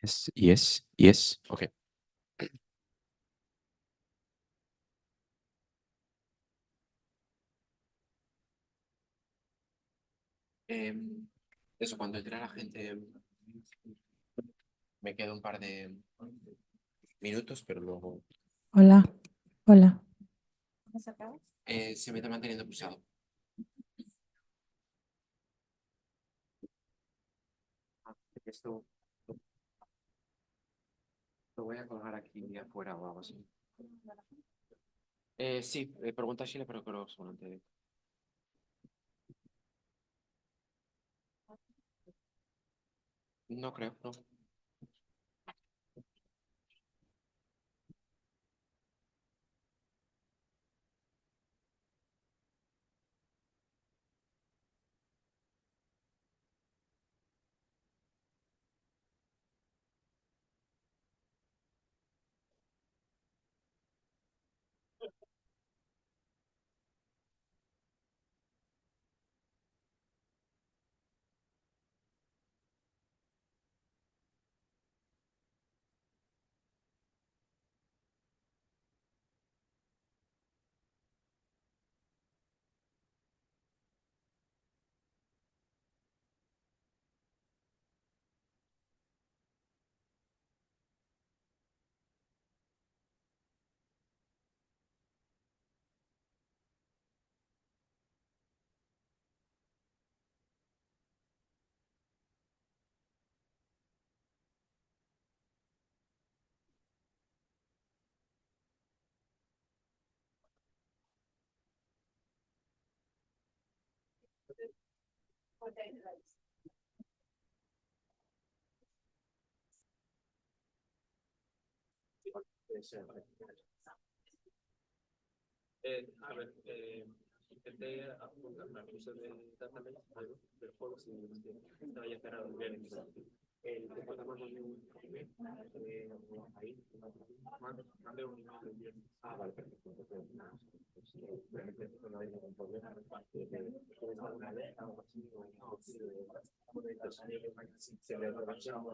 Yes, yes, yes. Okay. Eso, cuando entra la gente, me quedo un par de minutos, pero luego Hola, hola. se me está manteniendo pulsado. Esto lo voy a colgar aquí afuera o algo así. Sí, pregunta a Chile, pero creo que solamente. No creo, no. A ver, intenté apuntar una cosa de database, algo del juego, si estaba ya cerrado bien. El que pasamos en ahí, mandé un email. Ah, vale, perfecto. Entonces, nada, pues, realmente no hay ningún problema. Alguna vez, algo así, o se le rebasaba.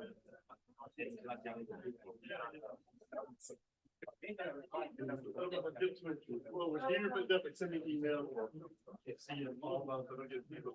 Well, we're here, but definitely send me an email. See you all about the people.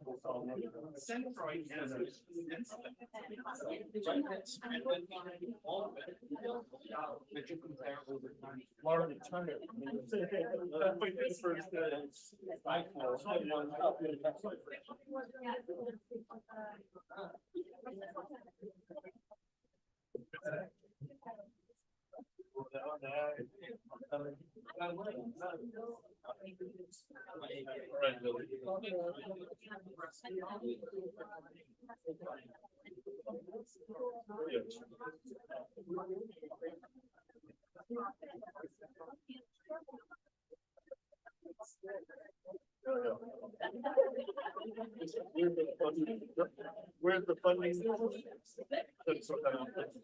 Where's the funding?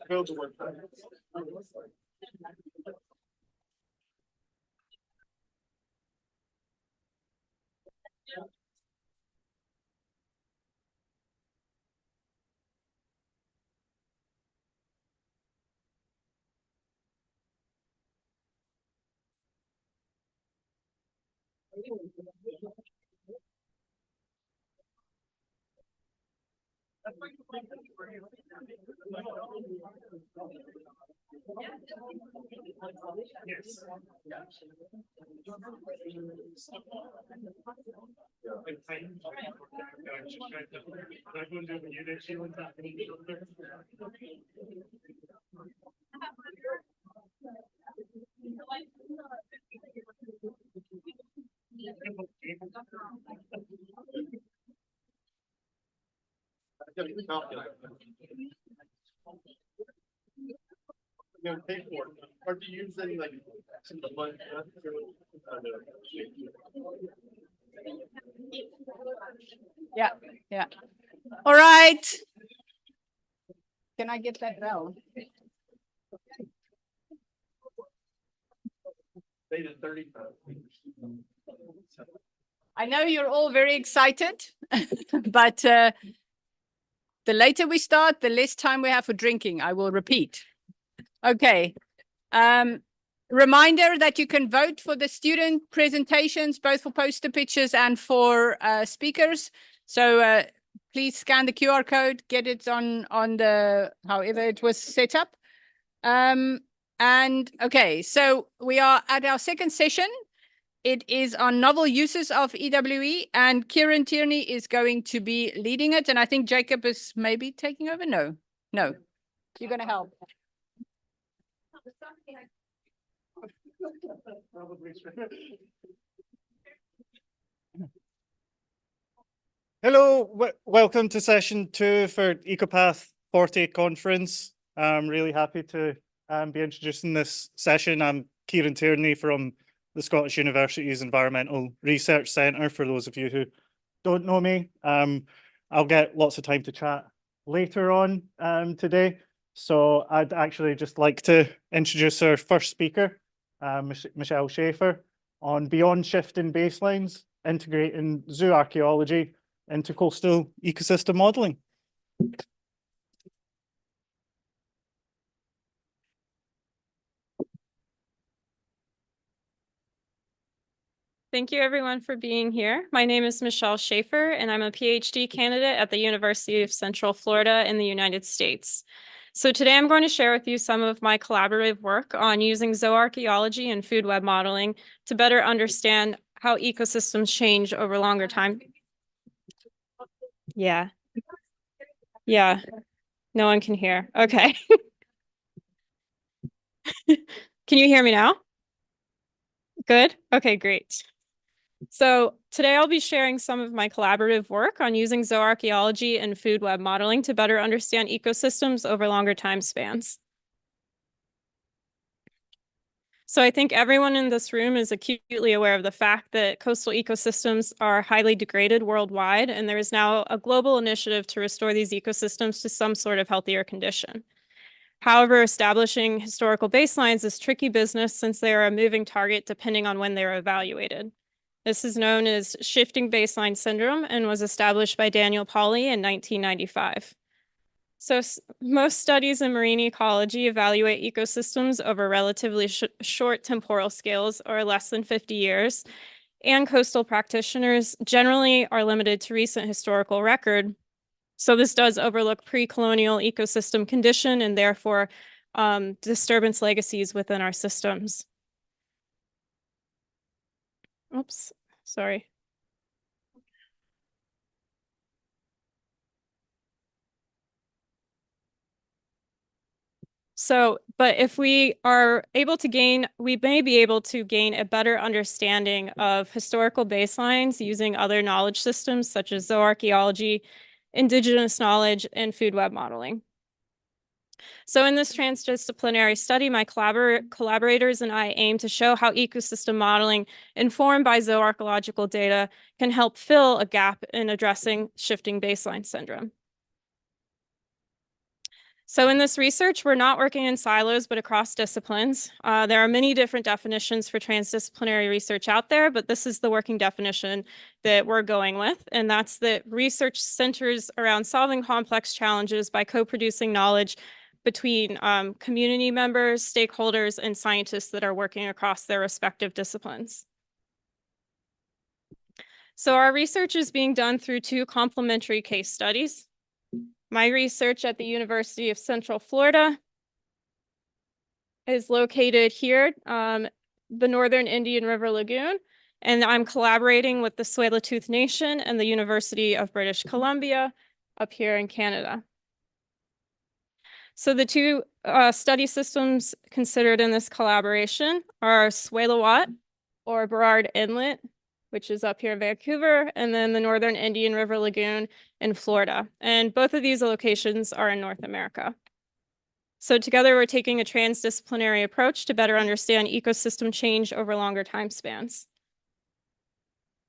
Build the website. Yes. You're gonna pay for it, or do you use any like some of the money? Yeah, yeah. All right. Can I get that bell? They did 30. I know you're all very excited, but The later we start, the less time we have for drinking. I will repeat. Okay. Reminder that you can vote for the student presentations, both for poster pictures and for speakers. So please scan the QR code, get it on the, however it was set up. And okay, so we are at our second session. It is on novel uses of EWE, and Kieran Tierney is going to be leading it. And I think Jacob is maybe taking over. No, you're going to help. Hello, welcome to session 2 for Ecopath 40 conference. I'm really happy to be introducing this session. I'm Kieran Tierney from the Scottish University's Environmental Research Centre, for those of you who don't know me. I'll get lots of time to chat later on today. So I'd actually just like to introduce our first speaker, Michelle Schaefer, on Beyond Shifting Baselines, Integrating Zooarchaeology into Coastal Ecosystem Modelling. Thank you everyone for being here. My name is Michelle Schaefer, and I'm a PhD candidate at the University of Central Florida in the United States. So today I'm going to share with you some of my collaborative work on using zooarchaeology and food web modeling to better understand how ecosystems change over longer time. Yeah. No one can hear. Okay. Can you hear me now? Good. Okay, great. So today I'll be sharing some of my collaborative work on using zooarchaeology and food web modeling to better understand ecosystems over longer time spans. So I think everyone in this room is acutely aware of the fact that coastal ecosystems are highly degraded worldwide, and there is now a global initiative to restore these ecosystems to some sort of healthier condition. However, establishing historical baselines is tricky business since they are a moving target depending on when they are evaluated. This is known as shifting baseline syndrome and was established by Daniel Pauly in 1995. So most studies in marine ecology evaluate ecosystems over relatively short temporal scales, or less than 50 years, and coastal practitioners generally are limited to recent historical record. So this does overlook pre-colonial ecosystem condition and therefore disturbance legacies within our systems. Oops, sorry. So, but if we are able to gain, we may be able to gain a better understanding of historical baselines using other knowledge systems such as zooarchaeology, indigenous knowledge, and food web modeling. So in this transdisciplinary study, my collaborators and I aim to show how ecosystem modeling informed by zooarchaeological data can help fill a gap in addressing shifting baseline syndrome. So in this research, we're not working in silos, but across disciplines. There are many different definitions for transdisciplinary research out there, but this is the working definition that we're going with. And that's that research centers around solving complex challenges by co-producing knowledge between community members, stakeholders, and scientists that are working across their respective disciplines. So our research is being done through 2 complementary case studies. My research at the University of Central Florida is located here, the Northern Indian River Lagoon, and I'm collaborating with the Tsleil-Waututh Nation and the University of British Columbia up here in Canada. So the 2 study systems considered in this collaboration are Tsleil-Waututh or Burrard Inlet, which is up here in Vancouver, and then the Northern Indian River Lagoon in Florida. And both of these locations are in North America. So together we're taking a transdisciplinary approach to better understand ecosystem change over longer time spans.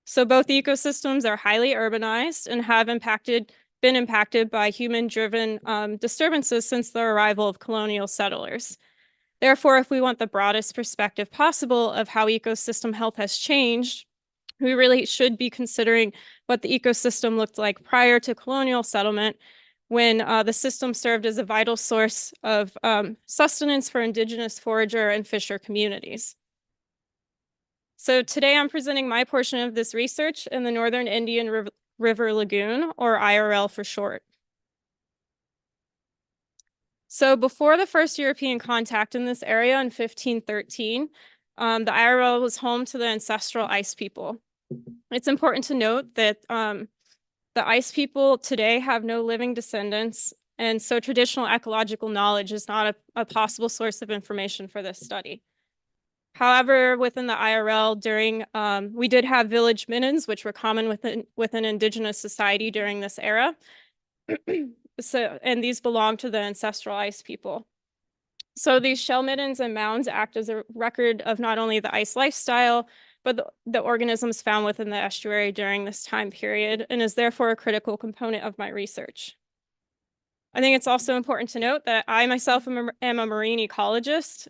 So both ecosystems are highly urbanized and have been impacted by human-driven disturbances since the arrival of colonial settlers. Therefore, if we want the broadest perspective possible of how ecosystem health has changed, we really should be considering what the ecosystem looked like prior to colonial settlement, when the system served as a vital source of sustenance for indigenous forager and fisher communities. So today I'm presenting my portion of this research in the Northern Indian River Lagoon, or IRL for short. So before the first European contact in this area in 1513, the IRL was home to the ancestral ice people. It's important to note that the ice people today have no living descendants, and so traditional ecological knowledge is not a possible source of information for this study. However, within the IRL, we did have village middens, which were common within indigenous society during this era. And these belong to the ancestral ice people. So these shell middens and mounds act as a record of not only the ice lifestyle, but the organisms found within the estuary during this time period, and is therefore a critical component of my research. I think it's also important to note that I myself am a marine ecologist.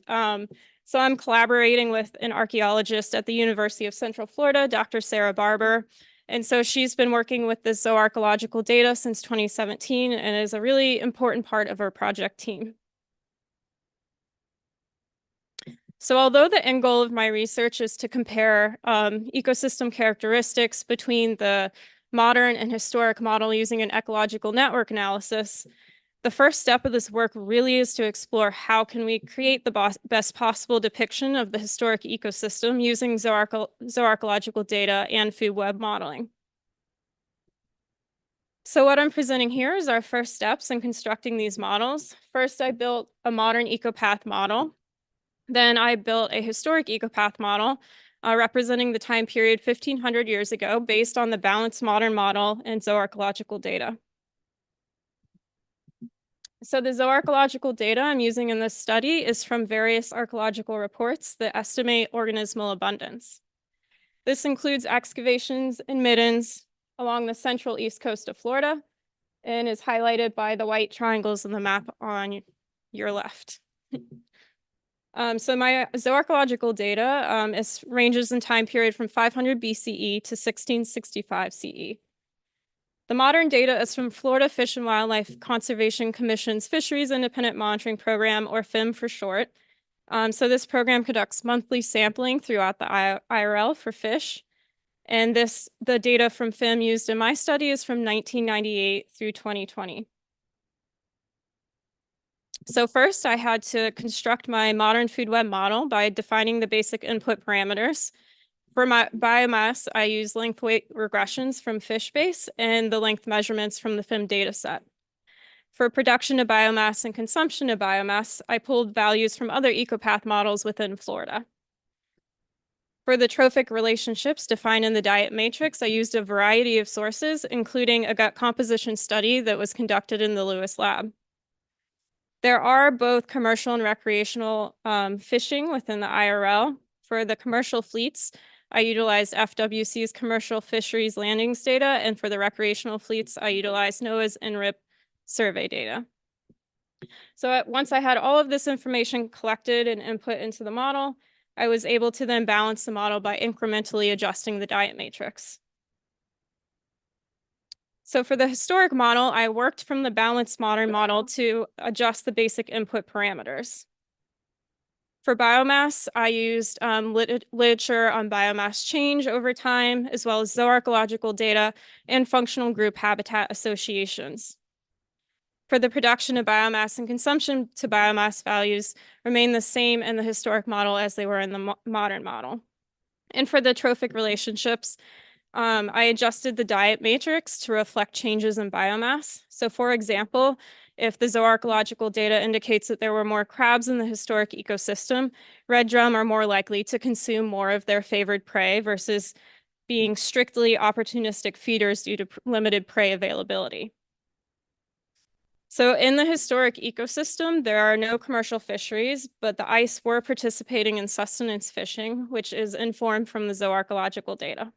So I'm collaborating with an archaeologist at the University of Central Florida, Dr. Sarah Barber. And so she's been working with this zooarchaeological data since 2017 and is a really important part of our project team. So although the end goal of my research is to compare ecosystem characteristics between the modern and historic model using an ecological network analysis, the first step of this work really is to explore how can we create the best possible depiction of the historic ecosystem using zooarchaeological data and food web modeling. So what I'm presenting here is our first steps in constructing these models. First, I built a modern Ecopath model. Then I built a historic Ecopath model representing the time period 1500 years ago based on the balanced modern model and zooarchaeological data. So the zooarchaeological data I'm using in this study is from various archaeological reports that estimate organismal abundance. This includes excavations in middens along the central east coast of Florida and is highlighted by the white triangles in the map on your left. So my zooarchaeological data ranges in time period from 500 BCE to 1665 CE. The modern data is from Florida Fish and Wildlife Conservation Commission's Fisheries Independent Monitoring Program, or FIM for short. So this program conducts monthly sampling throughout the IRL for fish. And the data from FIM used in my study is from 1998 through 2020. So first, I had to construct my modern food web model by defining the basic input parameters. For my biomass, I use length weight regressions from FishBase and the length measurements from the FIM dataset. For production of biomass and consumption of biomass, I pulled values from other Ecopath models within Florida. For the trophic relationships defined in the diet matrix, I used a variety of sources, including a gut composition study that was conducted in the Lewis lab. There are both commercial and recreational fishing within the IRL. For the commercial fleets, I utilized FWC's commercial fisheries landings data, and for the recreational fleets, I utilized NOAA's NRIP survey data. So once I had all of this information collected and input into the model, I was able to then balance the model by incrementally adjusting the diet matrix. So for the historic model, I worked from the balanced modern model to adjust the basic input parameters. For biomass, I used literature on biomass change over time, as well as zooarchaeological data and functional group habitat associations. For the production of biomass and consumption to biomass values remain the same in the historic model as they were in the modern model. And for the trophic relationships, I adjusted the diet matrix to reflect changes in biomass. So for example, if the zooarchaeological data indicates that there were more crabs in the historic ecosystem, red drum are more likely to consume more of their favored prey versus being strictly opportunistic feeders due to limited prey availability. So in the historic ecosystem, there are no commercial fisheries, but the ice were participating in sustenance fishing, which is informed from the zooarchaeological data.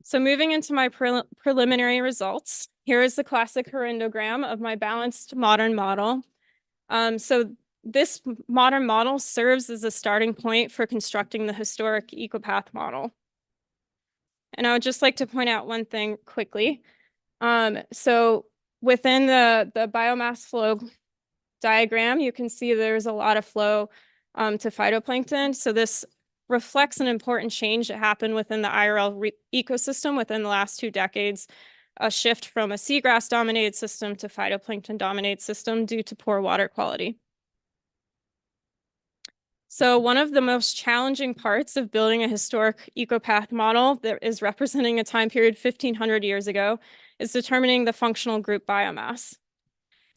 So moving into my preliminary results, here is the classic horrendogram of my balanced modern model. So this modern model serves as a starting point for constructing the historic Ecopath model. And I would just like to point out one thing quickly. So within the biomass flow diagram, you can see there's a lot of flow to phytoplankton. So this reflects an important change that happened within the IRL ecosystem within the last 2 decades, a shift from a seagrass dominated system to phytoplankton dominated system due to poor water quality. So one of the most challenging parts of building a historic ecopath model that is representing a time period 1,500 years ago is determining the functional group biomass.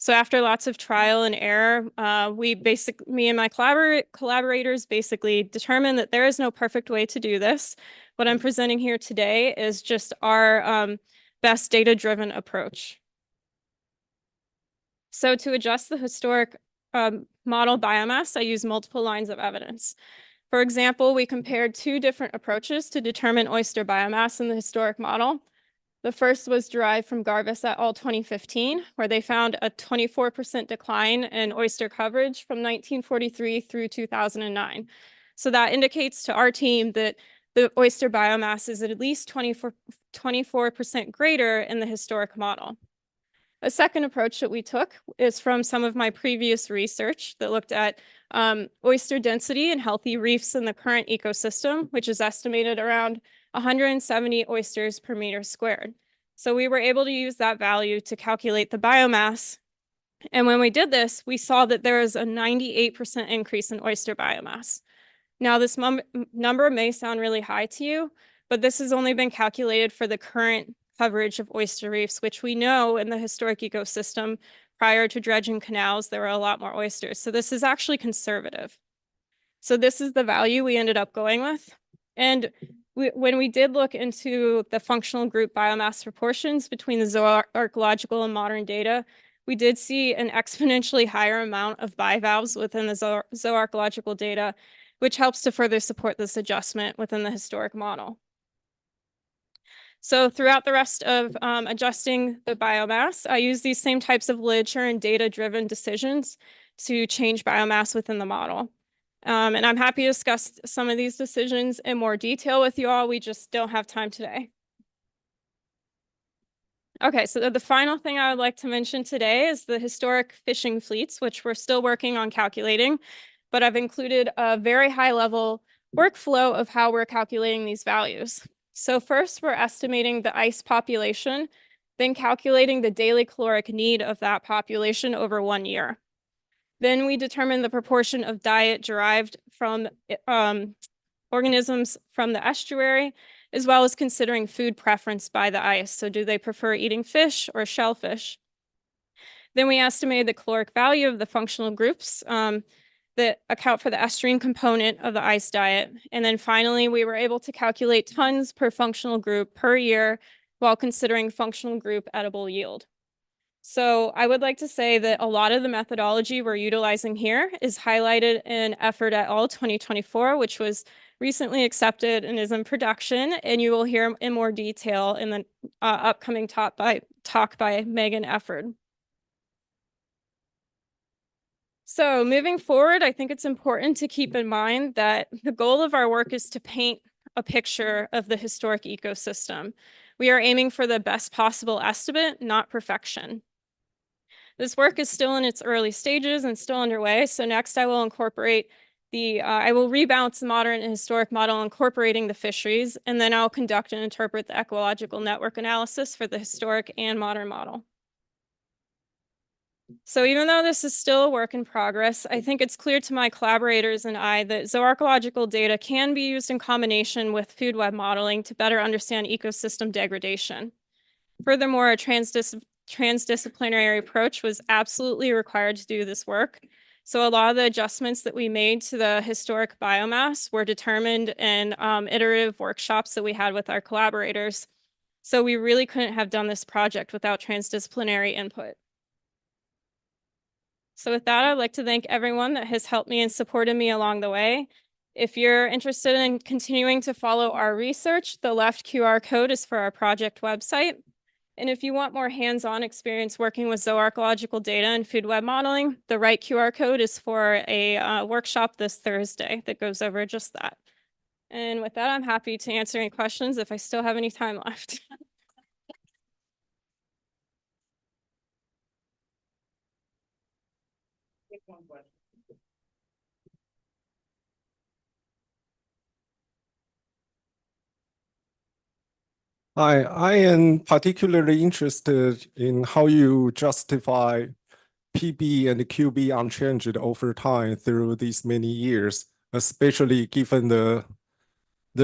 So after lots of trial and error, me and my collaborators basically determined that there is no perfect way to do this. What I'm presenting here today is just our best data-driven approach. So to adjust the historic model biomass, I use multiple lines of evidence. For example, we compared 2 different approaches to determine oyster biomass in the historic model. The first was derived from Garvis et al. 2015, where they found a 24% decline in oyster coverage from 1943 through 2009. So that indicates to our team that the oyster biomass is at least 24% greater in the historic model. A second approach that we took is from some of my previous research that looked at oyster density in healthy reefs in the current ecosystem, which is estimated around 170 oysters per meter squared. So we were able to use that value to calculate the biomass. And when we did this, we saw that there is a 98% increase in oyster biomass. Now, this number may sound really high to you, but this has only been calculated for the current coverage of oyster reefs, which we know in the historic ecosystem, prior to dredging canals, there were a lot more oysters. So this is actually conservative. So this is the value we ended up going with. And when we did look into the functional group biomass proportions between the zooarchaeological and modern data, we did see an exponentially higher amount of bivalves within the zooarchaeological data, which helps to further support this adjustment within the historic model. So throughout the rest of adjusting the biomass, I use these same types of literature and data-driven decisions to change biomass within the model. And I'm happy to discuss some of these decisions in more detail with you all. We just don't have time today. Okay, so the final thing I would like to mention today is the historic fishing fleets, which we're still working on calculating, but I've included a very high-level workflow of how we're calculating these values. So first, we're estimating the ice population, then calculating the daily caloric need of that population over 1 year. Then we determine the proportion of diet derived from organisms from the estuary, as well as considering food preference by the ice. So do they prefer eating fish or shellfish? Then we estimated the caloric value of the functional groups that account for the estuarine component of the ice diet. And then finally, we were able to calculate tons per functional group per year while considering functional group edible yield. So I would like to say that a lot of the methodology we're utilizing here is highlighted in Effort et al. 2024, which was recently accepted and is in production. And you will hear in more detail in the upcoming talk by Megan Efford. So moving forward, I think it's important to keep in mind that the goal of our work is to paint a picture of the historic ecosystem. We are aiming for the best possible estimate, not perfection. This work is still in its early stages and still underway. So next I will incorporate I will rebalance the modern and historic model incorporating the fisheries, and then I'll conduct and interpret the ecological network analysis for the historic and modern model. So even though this is still a work in progress, I think it's clear to my collaborators and I that zooarchaeological data can be used in combination with food web modeling to better understand ecosystem degradation. Furthermore, a transdisciplinary approach was absolutely required to do this work. So a lot of the adjustments that we made to the historic biomass were determined in iterative workshops that we had with our collaborators. So we really couldn't have done this project without transdisciplinary input. So with that, I'd like to thank everyone that has helped me and supported me along the way. If you're interested in continuing to follow our research, the left QR code is for our project website. And if you want more hands-on experience working with zooarchaeological data and food web modeling, the right QR code is for a workshop this Thursday that goes over just that. And with that, I'm happy to answer any questions if I still have any time left. Hi, I am particularly interested in how you justify PB and QB unchanged over time through these many years, especially given the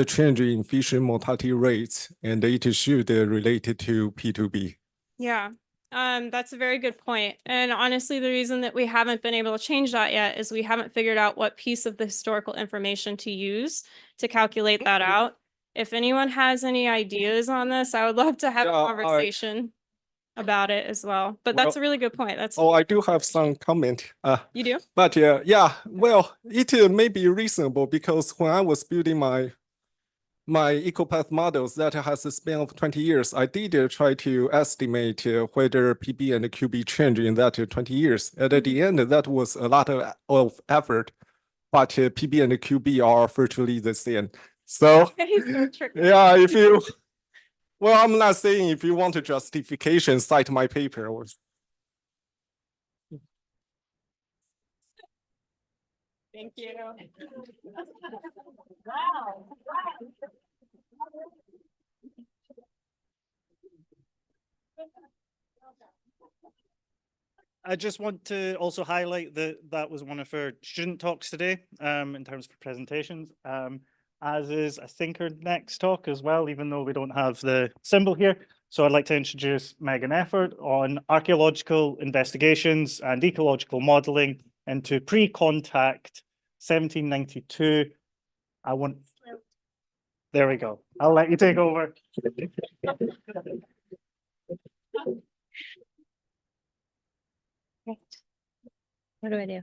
change in fission mortality rates, and it should related to P2B. Yeah, that's a very good point. And honestly, the reason that we haven't been able to change that yet is we haven't figured out what piece of the historical information to use to calculate that out. If anyone has any ideas on this, I would love to have a Yeah, conversation about it as well. But that's a really good point. That's Oh, I do have some comment. you do? But well, it may be reasonable because when I was building my Ecopath models that has a span of 20 years, I did try to estimate whether PB and QB change in that 20 years. And at the end, that was a lot of effort, but PB and QB are virtually the same. So yeah, if you, well, I'm not saying if you want a justification, cite my paper. Thank you. I just want to also highlight that that was one of our student talks today, in terms of presentations, as is, I think, our next talk as well, even though we don't have the symbol here. So I'd like to introduce Megan Efford on archaeological investigations and ecological modeling into pre-contact 1792. There we go. I'll let you take over. Great. What do I do?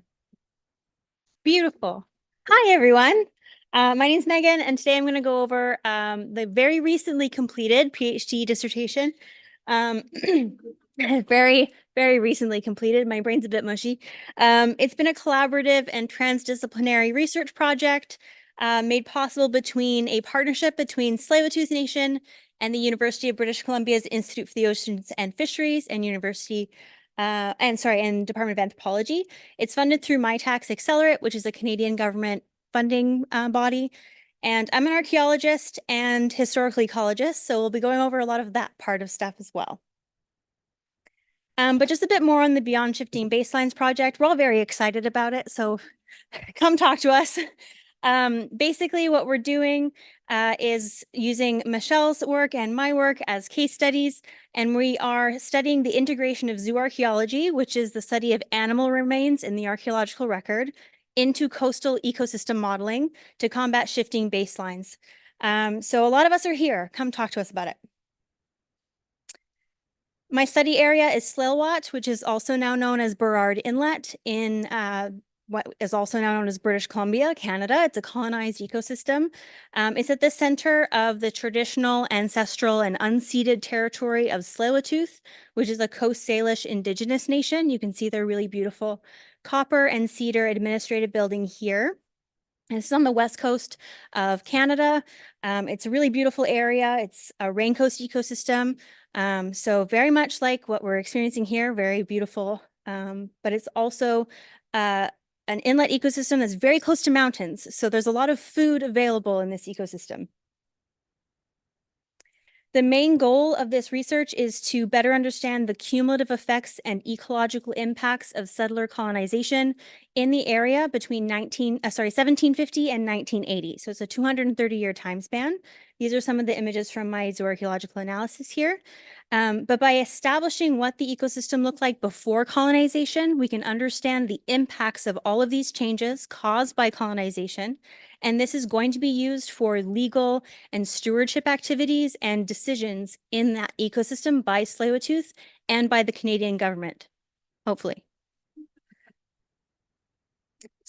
Beautiful. Hi, everyone. My name is Megan, and today I'm going to go over the very recently completed PhD dissertation. Very, very recently completed. My brain's a bit mushy. It's been a collaborative and transdisciplinary research project made possible between a partnership between Tsleil-Waututh Nation and the University of British Columbia's Institute for the Oceans and Fisheries and and Department of Anthropology. It's funded through MyTax Accelerate, which is a Canadian government funding body. And I'm an archaeologist and historical ecologist, so we'll be going over a lot of that part of stuff as well. But just a bit more on the Beyond Shifting Baselines project. We're all very excited about it, so come talk to us. Basically, what we're doing is using Michelle's work and my work as case studies, and we are studying the integration of zooarchaeology, which is the study of animal remains in the archaeological record, into coastal ecosystem modeling to combat shifting baselines. So a lot of us are here. Come talk to us about it. My study area is Tsleil-Waututh, which is also now known as Burrard Inlet in what is also now known as British Columbia, Canada. It's a colonized ecosystem. It's at the center of the traditional, ancestral, and unceded territory of Tsleil-Waututh, which is a Coast Salish Indigenous nation. You can see their really beautiful copper and cedar administrative building here. And this is on the west coast of Canada. It's a really beautiful area. It's a raincoast ecosystem. So very much like what we're experiencing here, very beautiful. But it's also an inlet ecosystem that's very close to mountains. So there's a lot of food available in this ecosystem. The main goal of this research is to better understand the cumulative effects and ecological impacts of settler colonization in the area between 1750 and 1980. So it's a 230-year time span. These are some of the images from my zooarchaeological analysis here. But by establishing what the ecosystem looked like before colonization, we can understand the impacts of all of these changes caused by colonization. And this is going to be used for legal and stewardship activities and decisions in that ecosystem by Tsleil-Waututh and by the Canadian government, hopefully.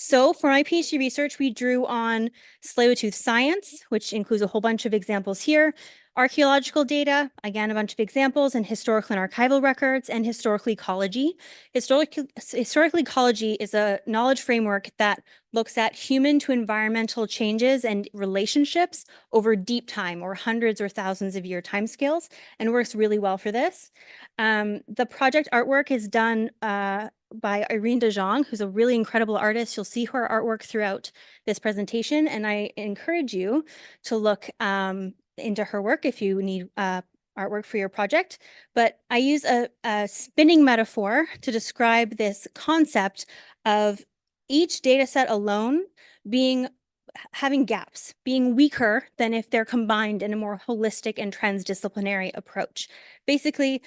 So for my PhD research, we drew on tsleil-waututh science, which includes a whole bunch of examples here, archaeological data, again, a bunch of examples, and historical and archival records, and historical ecology. Historical ecology is a knowledge framework that looks at human to environmental changes and relationships over deep time, or hundreds or thousands of year timescales, and works really well for this. The project artwork is done by Irene de Jong, who's a really incredible artist. You'll see her artwork throughout this presentation, and I encourage you to look into her work if you need artwork for your project. But I use a spinning metaphor to describe this concept of each data set alone having gaps, being weaker than if they're combined in a more holistic and transdisciplinary approach. Basically,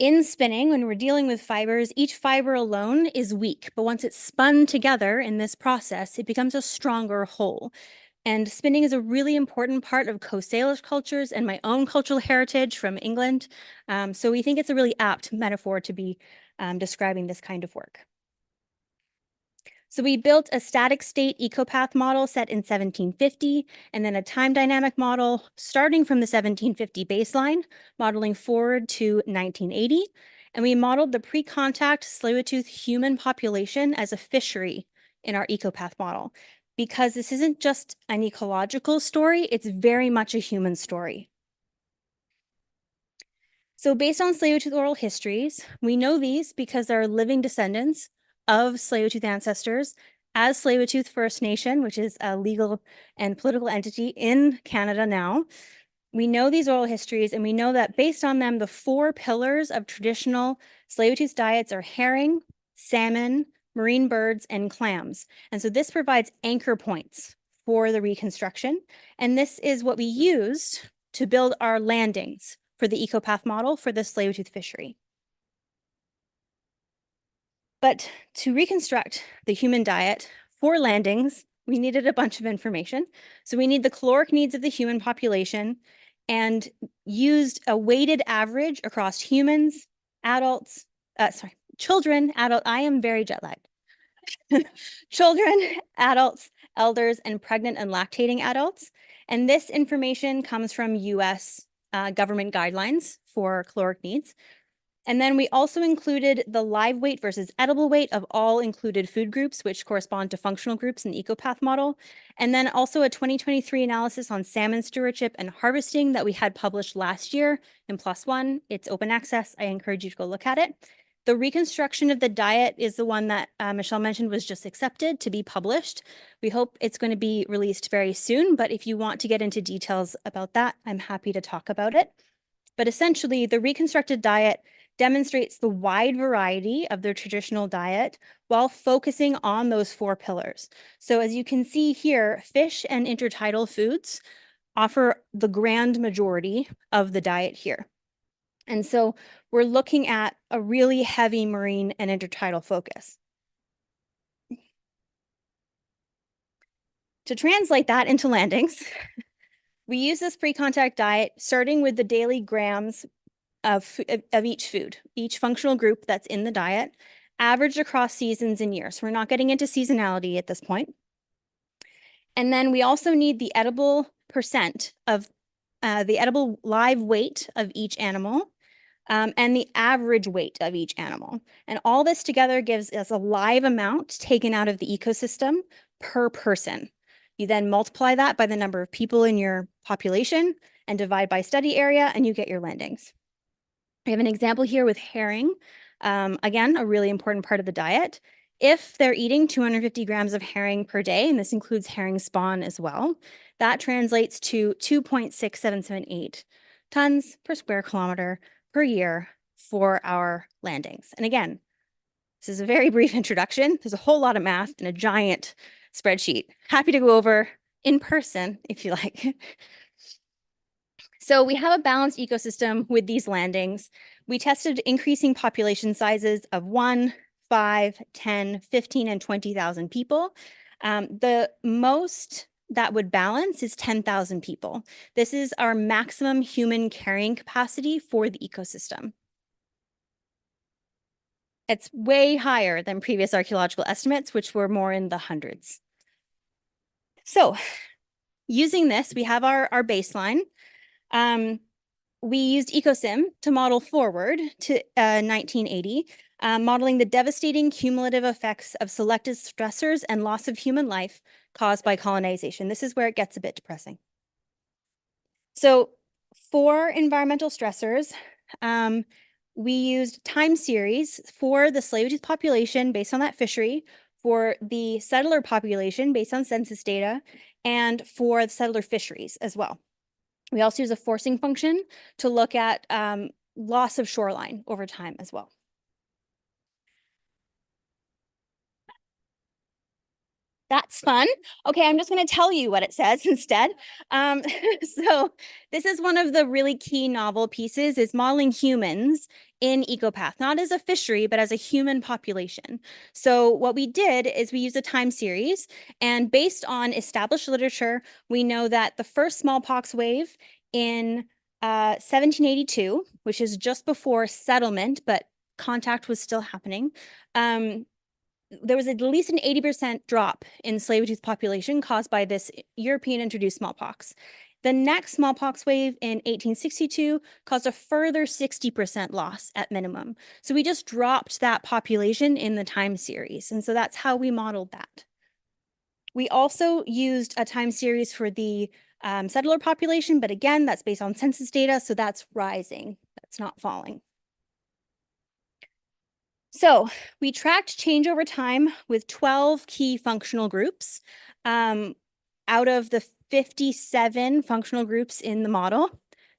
in spinning, when we're dealing with fibers, each fiber alone is weak, but once it's spun together in this process, it becomes a stronger whole. And spinning is a really important part of Coast Salish cultures and my own cultural heritage from England. So we think it's a really apt metaphor to be describing this kind of work. So we built a static state Ecopath model set in 1750, and then a time dynamic model starting from the 1750 baseline, modeling forward to 1980. And we modeled the pre-contact tsleil-waututh human population as a fishery in our Ecopath model, because this isn't just an ecological story, it's very much a human story. So based on tsleil-waututh oral histories, we know these because they're living descendants of tsleil-waututh ancestors as Tsleil-Waututh First Nation, which is a legal and political entity in Canada now. We know these oral histories, and we know that based on them, the 4 pillars of traditional Tsleil-Waututh diets are herring, salmon, marine birds, and clams. And so this provides anchor points for the reconstruction. And this is what we used to build our landings for the Ecopath model for the Tsleil-Waututh fishery. But to reconstruct the human diet for landings, we needed a bunch of information. So we need the caloric needs of the human population and used a weighted average across humans, adults, children, I am very jet lagged. Children, adults, elders, and pregnant and lactating adults. And this information comes from US government guidelines for caloric needs. And then we also included the live weight versus edible weight of all included food groups, which correspond to functional groups in the Ecopath model. And then also a 2023 analysis on salmon stewardship and harvesting that we had published last year in +1. It's open access. I encourage you to go look at it. The reconstruction of the diet is the one that Michelle mentioned was just accepted to be published. We hope it's going to be released very soon, but if you want to get into details about that, I'm happy to talk about it. But essentially, the reconstructed diet demonstrates the wide variety of their traditional diet while focusing on those 4 pillars. So as you can see here, fish and intertidal foods offer the grand majority of the diet here. And so we're looking at a really heavy marine and intertidal focus. To translate that into landings, we use this pre-contact diet starting with the daily grams of each food, each functional group that's in the diet, averaged across seasons and years. We're not getting into seasonality at this point. And then we also need the edible percent of the edible live weight of each animal and the average weight of each animal. And all this together gives us a live amount taken out of the ecosystem per person. You then multiply that by the number of people in your population and divide by study area, and you get your landings. I have an example here with herring. Again, a really important part of the diet. If they're eating 250 grams of herring per day, and this includes herring spawn as well, that translates to 2.6778 tons per square kilometer per year for our landings. And again, this is a very brief introduction. There's a whole lot of math in a giant spreadsheet. Happy to go over in person if you like. So we have a balanced ecosystem with these landings. We tested increasing population sizes of 1, 5, 10, 15, and 20,000 people. The most that would balance is 10,000 people. This is our maximum human carrying capacity for the ecosystem. It's way higher than previous archaeological estimates, which were more in the hundreds. So using this, we have our baseline. We used EcoSim to model forward to 1980, modeling the devastating cumulative effects of selected stressors and loss of human life caused by colonization. This is where it gets a bit depressing. So for environmental stressors, we used time series for the slave-tooth population based on that fishery, for the settler population based on census data, and for the settler fisheries as well. We also use a forcing function to look at loss of shoreline over time as well. That's fun. Okay, I'm just going to tell you what it says instead. So this is one of the really key novel pieces, is modeling humans in Ecopath, not as a fishery, but as a human population. So what we did is we used a time series, and based on established literature, we know that the first smallpox wave in 1782, which is just before settlement, but contact was still happening, there was at least an 80% drop in slave-tooth population caused by this European introduced smallpox. The next smallpox wave in 1862 caused a further 60% loss at minimum. So we just dropped that population in the time series. And so that's how we modeled that. We also used a time series for the settler population, but again, that's based on census data, so that's rising, that's not falling. So we tracked change over time with 12 key functional groups out of the 57 functional groups in the model.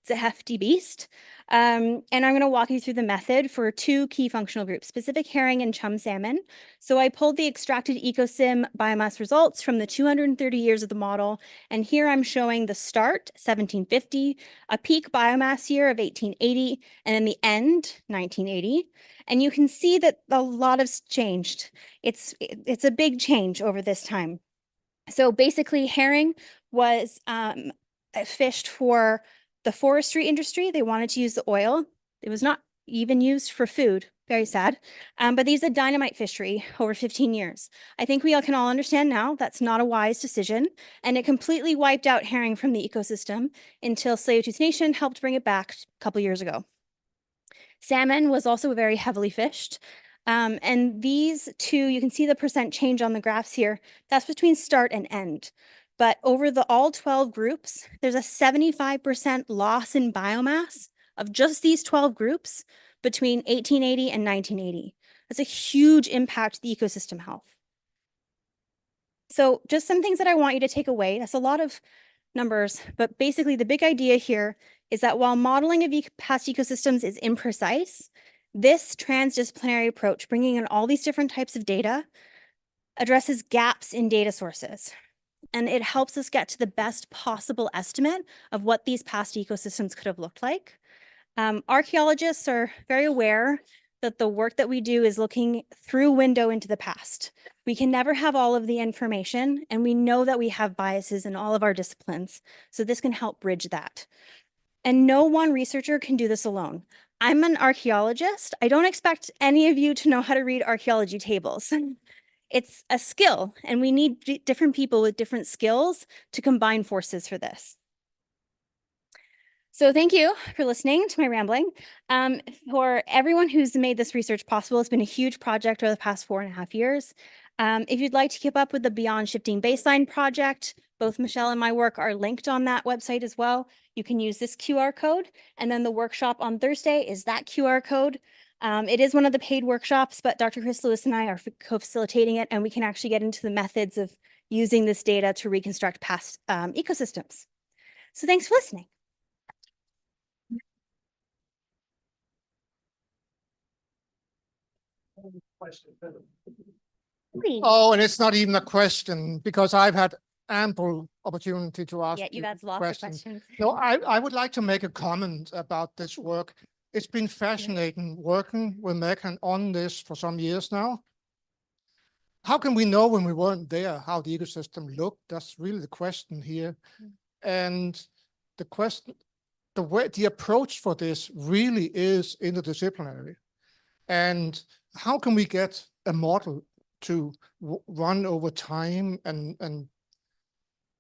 It's a hefty beast. And I'm going to walk you through the method for 2 key functional groups, Pacific herring and chum salmon. So I pulled the extracted EcoSim biomass results from the 230 years of the model. And here I'm showing the start, 1750, a peak biomass year of 1880, and then the end, 1980. And you can see that a lot has changed. It's a big change over this time. So basically, herring was fished for the forestry industry. They wanted to use the oil. It was not even used for food. Very sad. But these are dynamite fishery over 15 years. I think we all can all understand now that's not a wise decision, and it completely wiped out herring from the ecosystem until Slave-Tooth Nation helped bring it back a couple years ago. Salmon was also very heavily fished. And these two, you can see the percent change on the graphs here. That's between start and end. But over the all 12 groups, there's a 75% loss in biomass of just these 12 groups between 1880 and 1980. That's a huge impact to the ecosystem health. So just some things that I want you to take away. That's a lot of numbers, but basically the big idea here is that while modeling of past ecosystems is imprecise, this transdisciplinary approach, bringing in all these different types of data, addresses gaps in data sources. And it helps us get to the best possible estimate of what these past ecosystems could have looked like. Archaeologists are very aware that the work that we do is looking through a window into the past. We can never have all of the information, and we know that we have biases in all of our disciplines. So this can help bridge that. And no one researcher can do this alone. I'm an archaeologist. I don't expect any of you to know how to read archaeology tables. It's a skill, and we need different people with different skills to combine forces for this. So thank you for listening to my rambling. For everyone who's made this research possible, it's been a huge project over the past 4.5 years. If you'd like to keep up with the Beyond Shifting Baseline project, both Michelle and my work are linked on that website as well. You can use this QR code, and then the workshop on Thursday is that QR code. It is one of the paid workshops, but Dr. Chris Lewis and I are co-facilitating it, and we can actually get into the methods of using this data to reconstruct past ecosystems. So thanks for listening. Please. Oh, and it's not even a question because I've had ample opportunity to ask Yeah, you've had lots of questions. No, I would like to make a comment about this work. It's been fascinating working with Megan on this for some years now. How can we know when we weren't there how the ecosystem looked? That's really the question here. And the question, the approach for this really is interdisciplinary. And how can we get a model to run over time and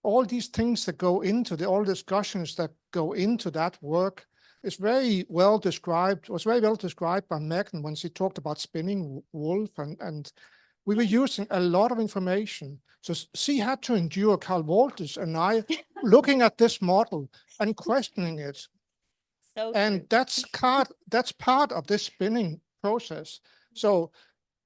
all these things that go into all discussions that go into that work is very well described, was very well described by Megan when she talked about spinning wolf and we were using a lot of information. So she had to endure Carl Walters and I looking at this model and questioning it. So And true. that's part of this spinning process. So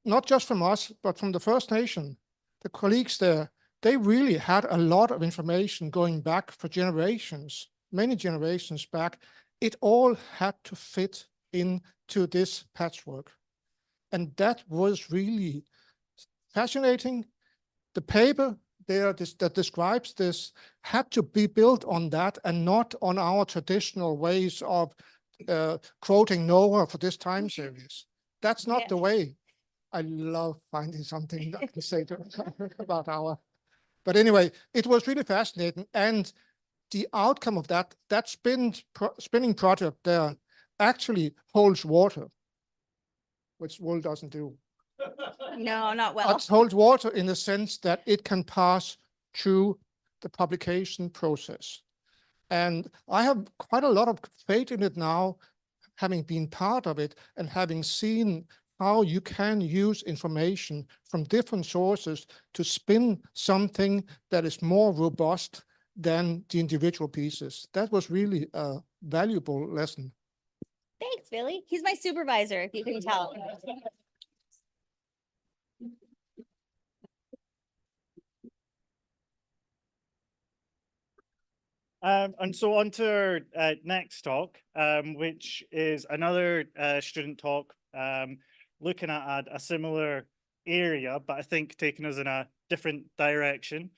not just from us, but from the First Nation, the colleagues there, they really had a lot of information going back for generations, many generations back. It all had to fit into this patchwork. And that was really fascinating. The paper there that describes this had to be built on that and not on our traditional ways of quoting Noah for this time series. That's not the way. I love finding something that to say about but anyway, it was really fascinating. And the outcome of that spinning project there actually holds water, which wool doesn't do. No, not well. It holds water in the sense that it can pass through the publication process. And I have quite a lot of faith in it now, having been part of it and having seen how you can use information from different sources to spin something that is more robust than the individual pieces. That was really a valuable lesson. Thanks, Billy. He's my supervisor, if you can tell. And so on to our next talk, which is another student talk looking at a similar area, but I think taking us in a different direction.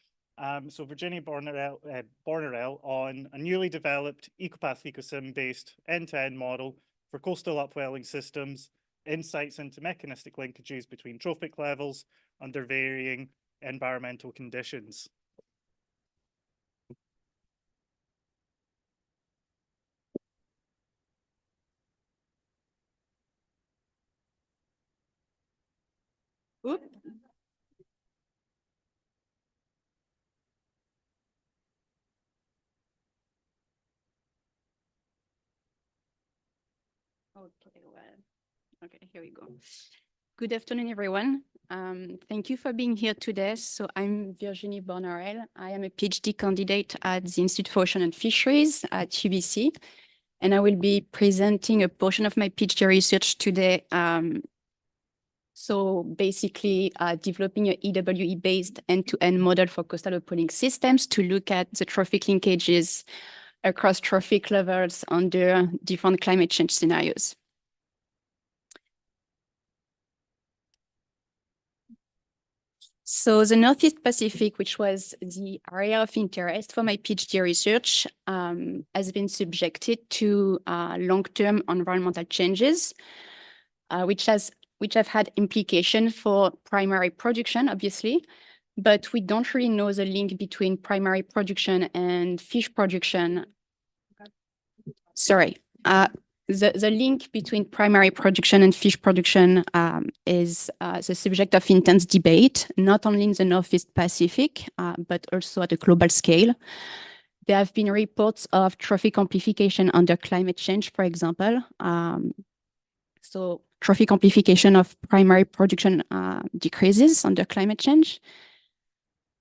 So Virginia Bornerell on a newly developed Ecopath ecosystem-based end-to-end model for coastal upwelling systems, insights into mechanistic linkages between trophic levels under varying environmental conditions. Oop. Okay, well, okay, here we go. Good afternoon, everyone. Thank you for being here today. So I'm Virginie Bornerell. I am a PhD candidate at the Institute for Ocean and Fisheries at UBC, and I will be presenting a portion of my PhD research today. So basically developing an EWE-based end-to-end model for coastal upwelling systems to look at the trophic linkages across trophic levels under different climate change scenarios. So the Northeast Pacific, which was the area of interest for my PhD research, has been subjected to long-term environmental changes, which have had implications for primary production, obviously, but we don't really know the link between primary production and fish production. Sorry. The link between primary production and fish production is the subject of intense debate, not only in the Northeast Pacific, but also at a global scale. There have been reports of trophic amplification under climate change, for example. So trophic amplification of primary production decreases under climate change.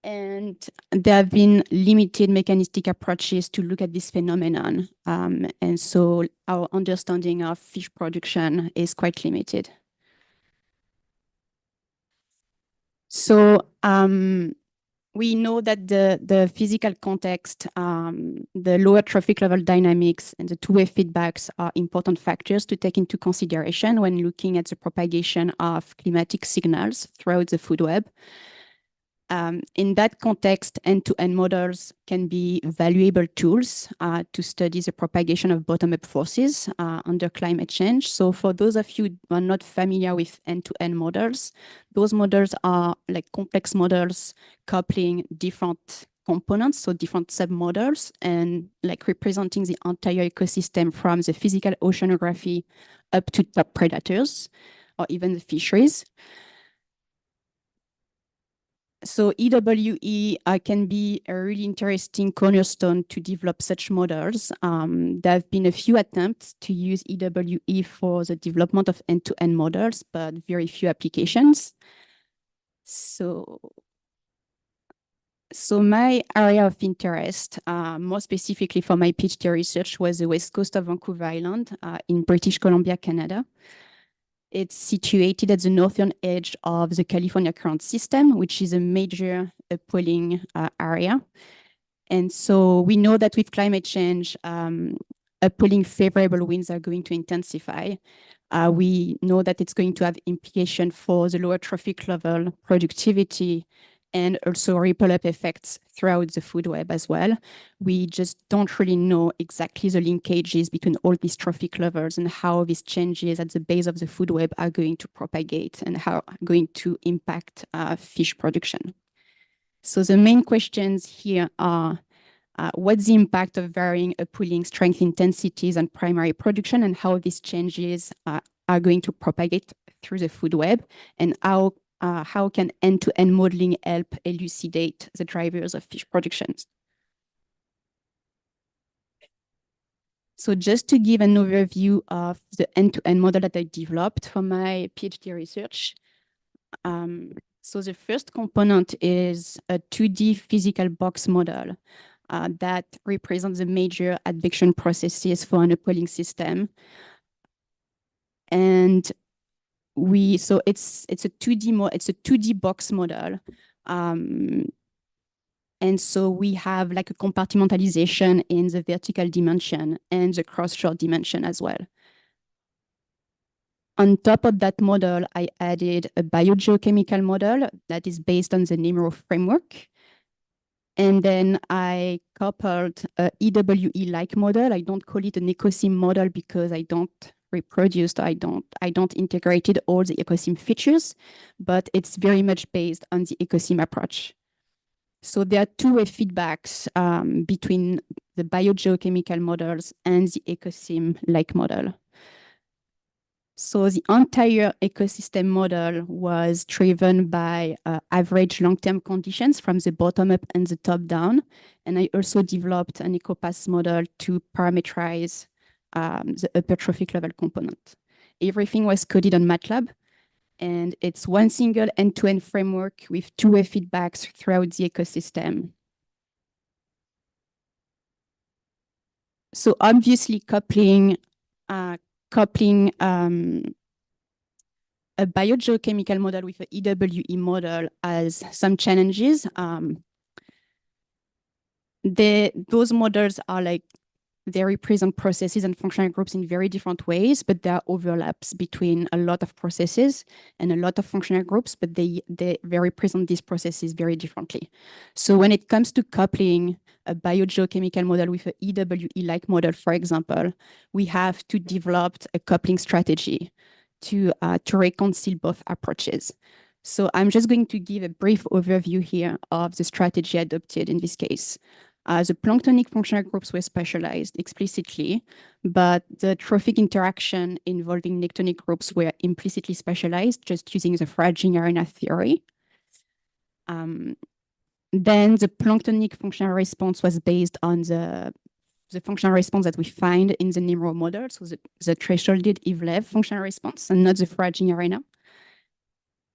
And there have been limited mechanistic approaches to look at this phenomenon. And so our understanding of fish production is quite limited. So we know that the physical context, the lower trophic level dynamics and the two-way feedbacks are important factors to take into consideration when looking at the propagation of climatic signals throughout the food web. In that context, end-to-end models can be valuable tools to study the propagation of bottom-up forces under climate change. So for those of you who are not familiar with end-to-end models, those models are like complex models coupling different components, so different sub-models, and like representing the entire ecosystem from the physical oceanography up to top predators. or even the fisheries. So EWE can be a really interesting cornerstone to develop such models. There have been a few attempts to use EWE for the development of end-to-end models, but very few applications. So my area of interest, more specifically for my PhD research, was the west coast of Vancouver Island in British Columbia, Canada. It's situated at the northern edge of the California Current System, which is a major upwelling area. And so we know that with climate change, upwelling favorable winds are going to intensify. We know that it's going to have implication for the lower trophic level, productivity, and also ripple up effects throughout the food web as well. We just don't really know exactly the linkages between all these trophic levels and how these changes at the base of the food web are going to propagate and how are going to impact fish production. So the main questions here are, what's the impact of varying upwelling strength intensities on primary production and how these changes are going to propagate through the food web, and how can end-to-end modeling help elucidate the drivers of fish productions? So just to give an overview of the end-to-end model that I developed for my PhD research. So the first component is a 2D physical box model that represents the major advection processes for an upwelling system. And so it's a 2D box model. And so we have like a compartmentalization in the vertical dimension and the cross-shore dimension as well. On top of that model, I added a biogeochemical model that is based on the NIMRO framework. And then I coupled a EWE-like model. I don't call it an ecosim model because I don't reproduce, I don't integrated all the ecosim features, but it's very much based on the ecosim approach. So there are two-way feedbacks between the biogeochemical models and the ecosim-like model. So the entire ecosystem model was driven by average long-term conditions from the bottom up and the top down. And I also developed an Ecopath model to parameterize the upper trophic level component. Everything was coded on MATLAB, and it's one single end-to-end framework with two-way feedbacks throughout the ecosystem. So obviously coupling a biogeochemical model with an EWE model has some challenges. Those models are like, they represent processes and functional groups in very different ways, but there are overlaps between a lot of processes and a lot of functional groups, but they represent these processes very differently. So when it comes to coupling a biogeochemical model with an EWE-like model, for example, we have to develop a coupling strategy to reconcile both approaches. So I'm just going to give a brief overview here of the strategy adopted in this case. The planktonic functional groups were specialized explicitly, but the trophic interaction involving nectonic groups were implicitly specialized, just using the fragile arena theory. Then the planktonic functional response was based on the functional response that we find in the NIMRO model, so the thresholded Ivlev functional response and not the fragile arena.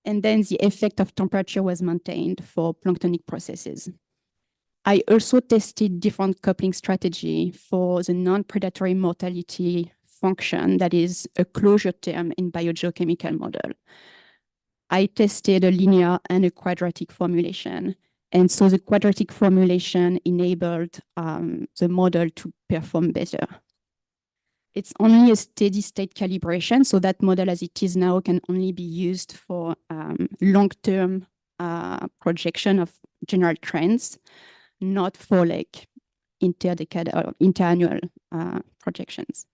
And then the effect of temperature was maintained for planktonic processes. I also tested different coupling strategy for the non-predatory mortality function that is a closure term in biogeochemical model. I tested a linear and a quadratic formulation. And so the quadratic formulation enabled the model to perform better. It's only a steady state calibration. So that model as it is now can only be used for long-term projection of general trends, not for like interdecadal or interannual projections.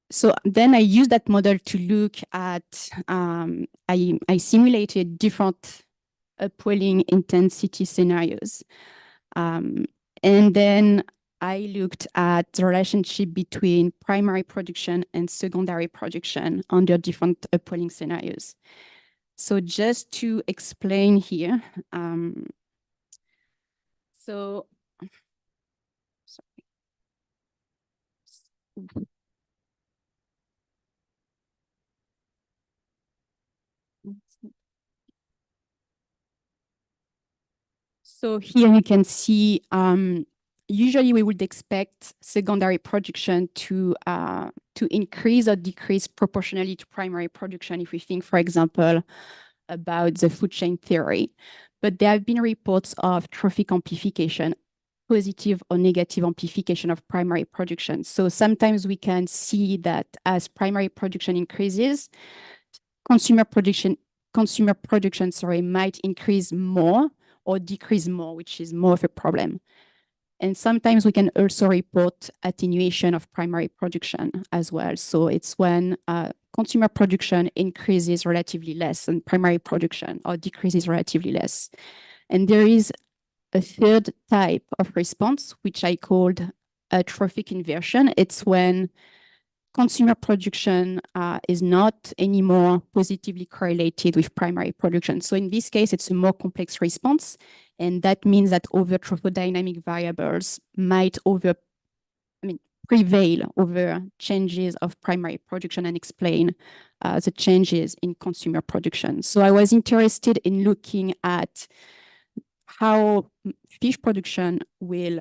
So then I used that model to look at, I simulated different upwelling intensity scenarios. And then I looked at the relationship between primary production and secondary production under different upwelling scenarios. So just to explain here, so sorry. So here you can see, usually we would expect secondary production to increase or decrease proportionally to primary production if we think, for example, about the food chain theory. But there have been reports of trophic amplification, positive or negative amplification of primary production. So sometimes we can see that as primary production increases, consumer production, might increase more or decrease more, which is more of a problem. And sometimes we can also report attenuation of primary production as well. So it's when consumer production increases relatively less than primary production or decreases relatively less. And there is a third type of response, which I called a trophic inversion. It's when consumer production is not anymore positively correlated with primary production. So in this case, it's a more complex response. And that means that other trophodynamic variables might prevail over changes of primary production and explain the changes in consumer production. So I was interested in looking at how fish production will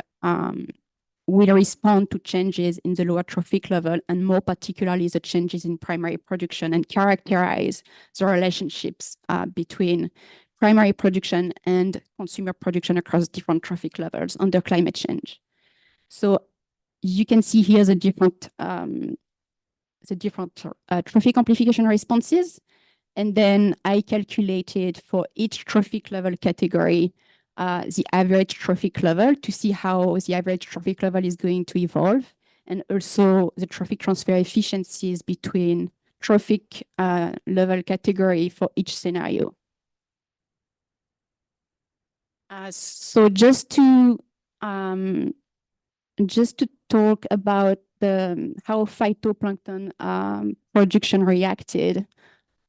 respond to changes in the lower trophic level, and more particularly the changes in primary production, and characterize the relationships between primary production and consumer production across different trophic levels under climate change. So you can see here the different trophic amplification responses. And then I calculated for each trophic level category the average trophic level to see how the average trophic level is going to evolve, and also the trophic transfer efficiencies between trophic level category for each scenario. So just to talk about how phytoplankton production reacted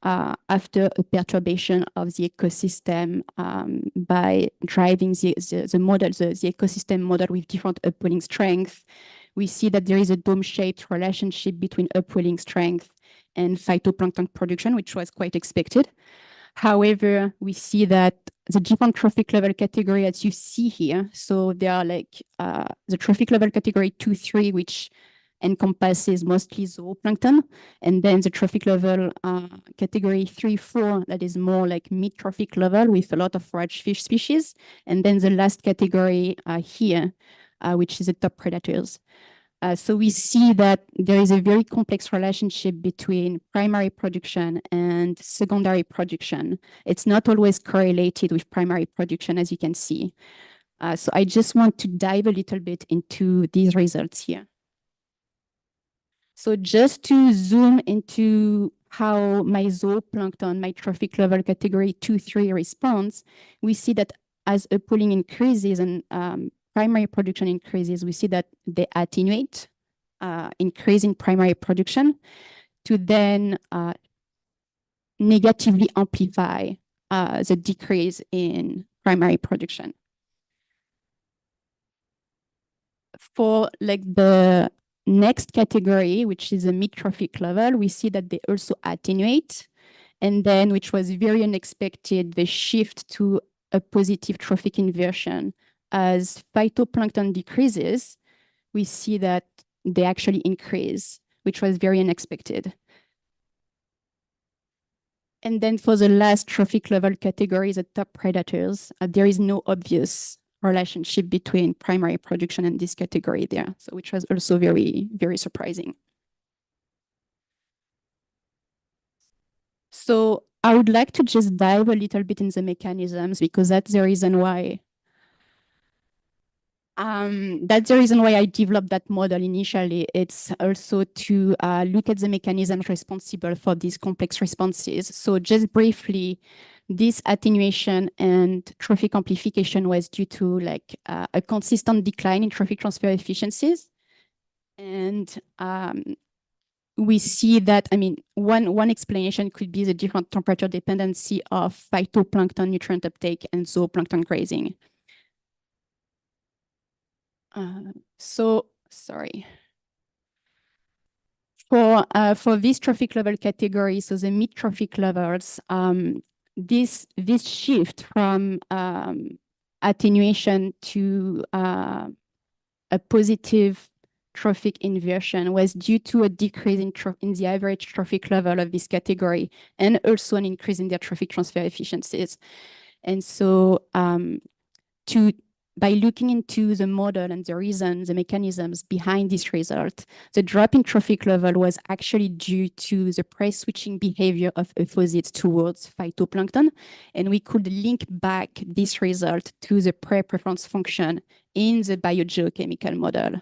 after a perturbation of the ecosystem by driving the model, the ecosystem model with different upwelling strength. We see that there is a dome-shaped relationship between upwelling strength and phytoplankton production, which was quite expected. However, we see that the different trophic level category, as you see here, so they are like the trophic level category 2, 3, which encompasses mostly zooplankton, and then the trophic level category 3, 4, that is more like mid-trophic level with a lot of forage fish species, and then the last category here, which is the top predators. So we see that there is a very complex relationship between primary production and secondary production. It's not always correlated with primary production, as you can see. So I just want to dive a little bit into these results here. So just to zoom into how my zooplankton, my trophic level category 2, 3 responds, we see that as upwelling increases and primary production increases, we see that they attenuate, increasing primary production, to then negatively amplify the decrease in primary production. For like the next category, which is a mid-trophic level, we see that they also attenuate. And then, which was very unexpected, they shift to a positive trophic inversion. As phytoplankton decreases, we see that they actually increase, which was very unexpected. And then for the last trophic level category, the top predators, there is no obvious relationship between primary production and this category there, so which was also very, very surprising. So I would like to just dive a little bit in the mechanisms, because that's the reason why I developed that model initially. It's also to look at the mechanisms responsible for these complex responses. So just briefly, This attenuation and trophic amplification was due to like a consistent decline in trophic transfer efficiencies. And we see that, I mean, one explanation could be the different temperature dependency of phytoplankton nutrient uptake and zooplankton grazing. Sorry. For this trophic level category, so the mid trophic levels, this shift from attenuation to a positive trophic inversion was due to a decrease in the average trophic level of this category, and also an increase in their trophic transfer efficiencies. And so by looking into the model and the reasons, the mechanisms behind this result, the drop in trophic level was actually due to the prey switching behavior of aphozids towards phytoplankton. And we could link back this result to the prey preference function in the biogeochemical model.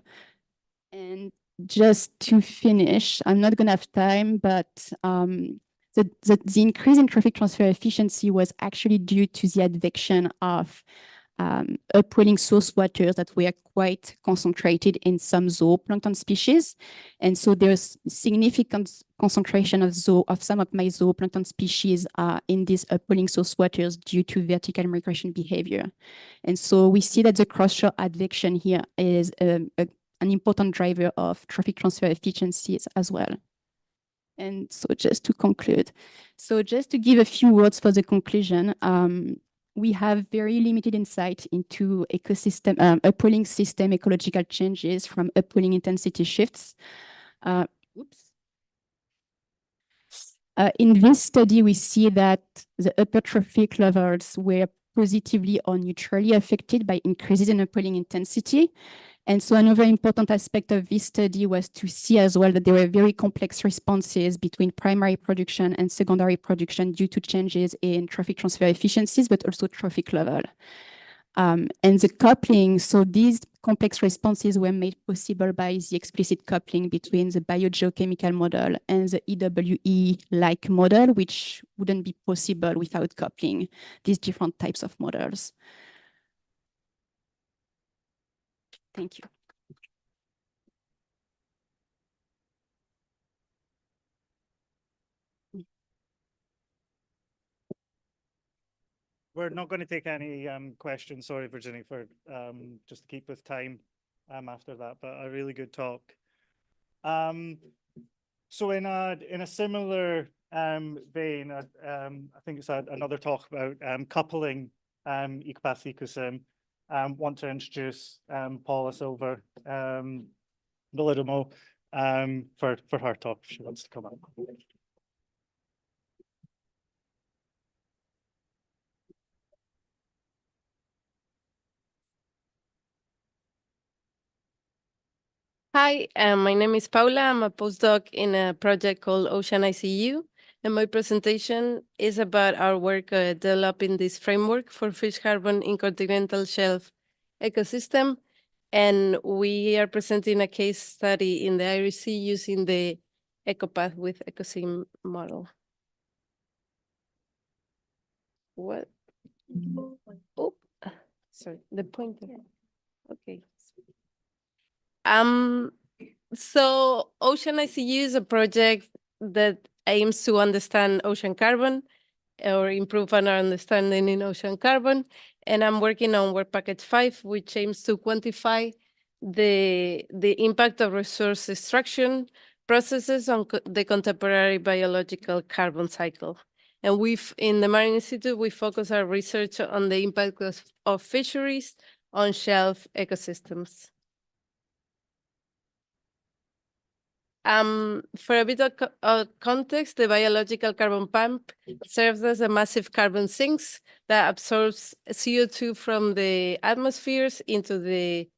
And just to finish, I'm not going to have time, but the increase in trophic transfer efficiency was actually due to the advection of upwelling source waters that were quite concentrated in some zooplankton species. And so there's significant concentration of some of my zooplankton species in these upwelling source waters due to vertical migration behavior. And so we see that the cross-shore advection here is an important driver of trophic transfer efficiencies as well. And so just to conclude, so just to give a few words for the conclusion, we have very limited insight into ecosystem, upwelling system ecological changes from upwelling intensity shifts. In this study, we see that the upper trophic levels were positively or neutrally affected by increases in upwelling intensity. And so another important aspect of this study was to see as well that there were very complex responses between primary production and secondary production due to changes in trophic transfer efficiencies, but also trophic level. And the coupling, so these complex responses were made possible by the explicit coupling between the biogeochemical model and the EWE-like model, which wouldn't be possible without coupling these different types of models. Thank you. We're not going to take any questions. Sorry, Virginia, for just to keep with time after that, but a really good talk. So in a similar vein, I think it's another talk about coupling Ecopath ecosystem. Want to introduce Paula Silver Bellomo for her talk, if she wants to come up. Hi, my name is Paula. I'm a postdoc in a project called Ocean ICU, and my presentation is about our work developing this framework for fish carbon in continental shelf ecosystem. And we are presenting a case study in the Irish Sea using the Ecopath with Ecosystem model. What? Oh, sorry, the pointer. Okay. So Ocean ICU is a project that aims to understand ocean carbon or improve on our understanding in ocean carbon. And I'm working on work package 5, which aims to quantify the impact of resource extraction processes on the contemporary biological carbon cycle. And in the Marine Institute, we focus our research on the impact of fisheries on shelf ecosystems. For a bit of context, the biological carbon pump serves as a massive carbon sinks that absorbs CO2 from the atmospheres into the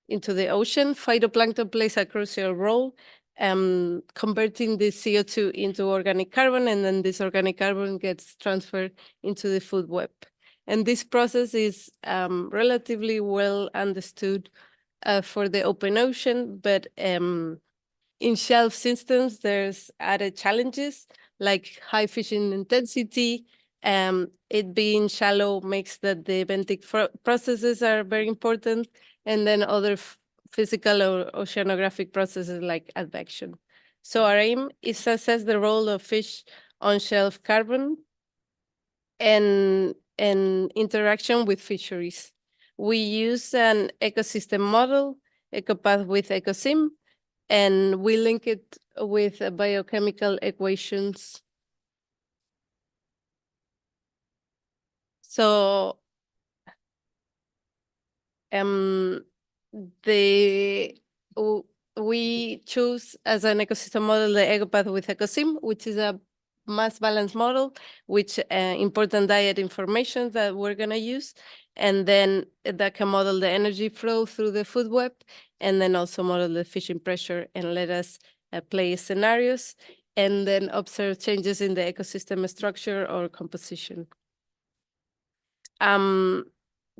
ocean. Phytoplankton plays a crucial role, converting the CO2 into organic carbon, and then this organic carbon gets transferred into the food web. And this process is relatively well understood for the open ocean, but in shelf systems, there's added challenges like high fishing intensity, it being shallow makes that the benthic processes are very important, and then other physical or oceanographic processes like advection. So our aim is to assess the role of fish on shelf carbon and interaction with fisheries. We use an ecosystem model, Ecopath with EcoSim, and we link it with biochemical equations. So we choose as an ecosystem model the Ecopath with EcoSim, which is a mass balance model, which important diet information that we're gonna use, and then that can model the energy flow through the food web, and then also model the fishing pressure and let us play scenarios, and then observe changes in the ecosystem structure or composition.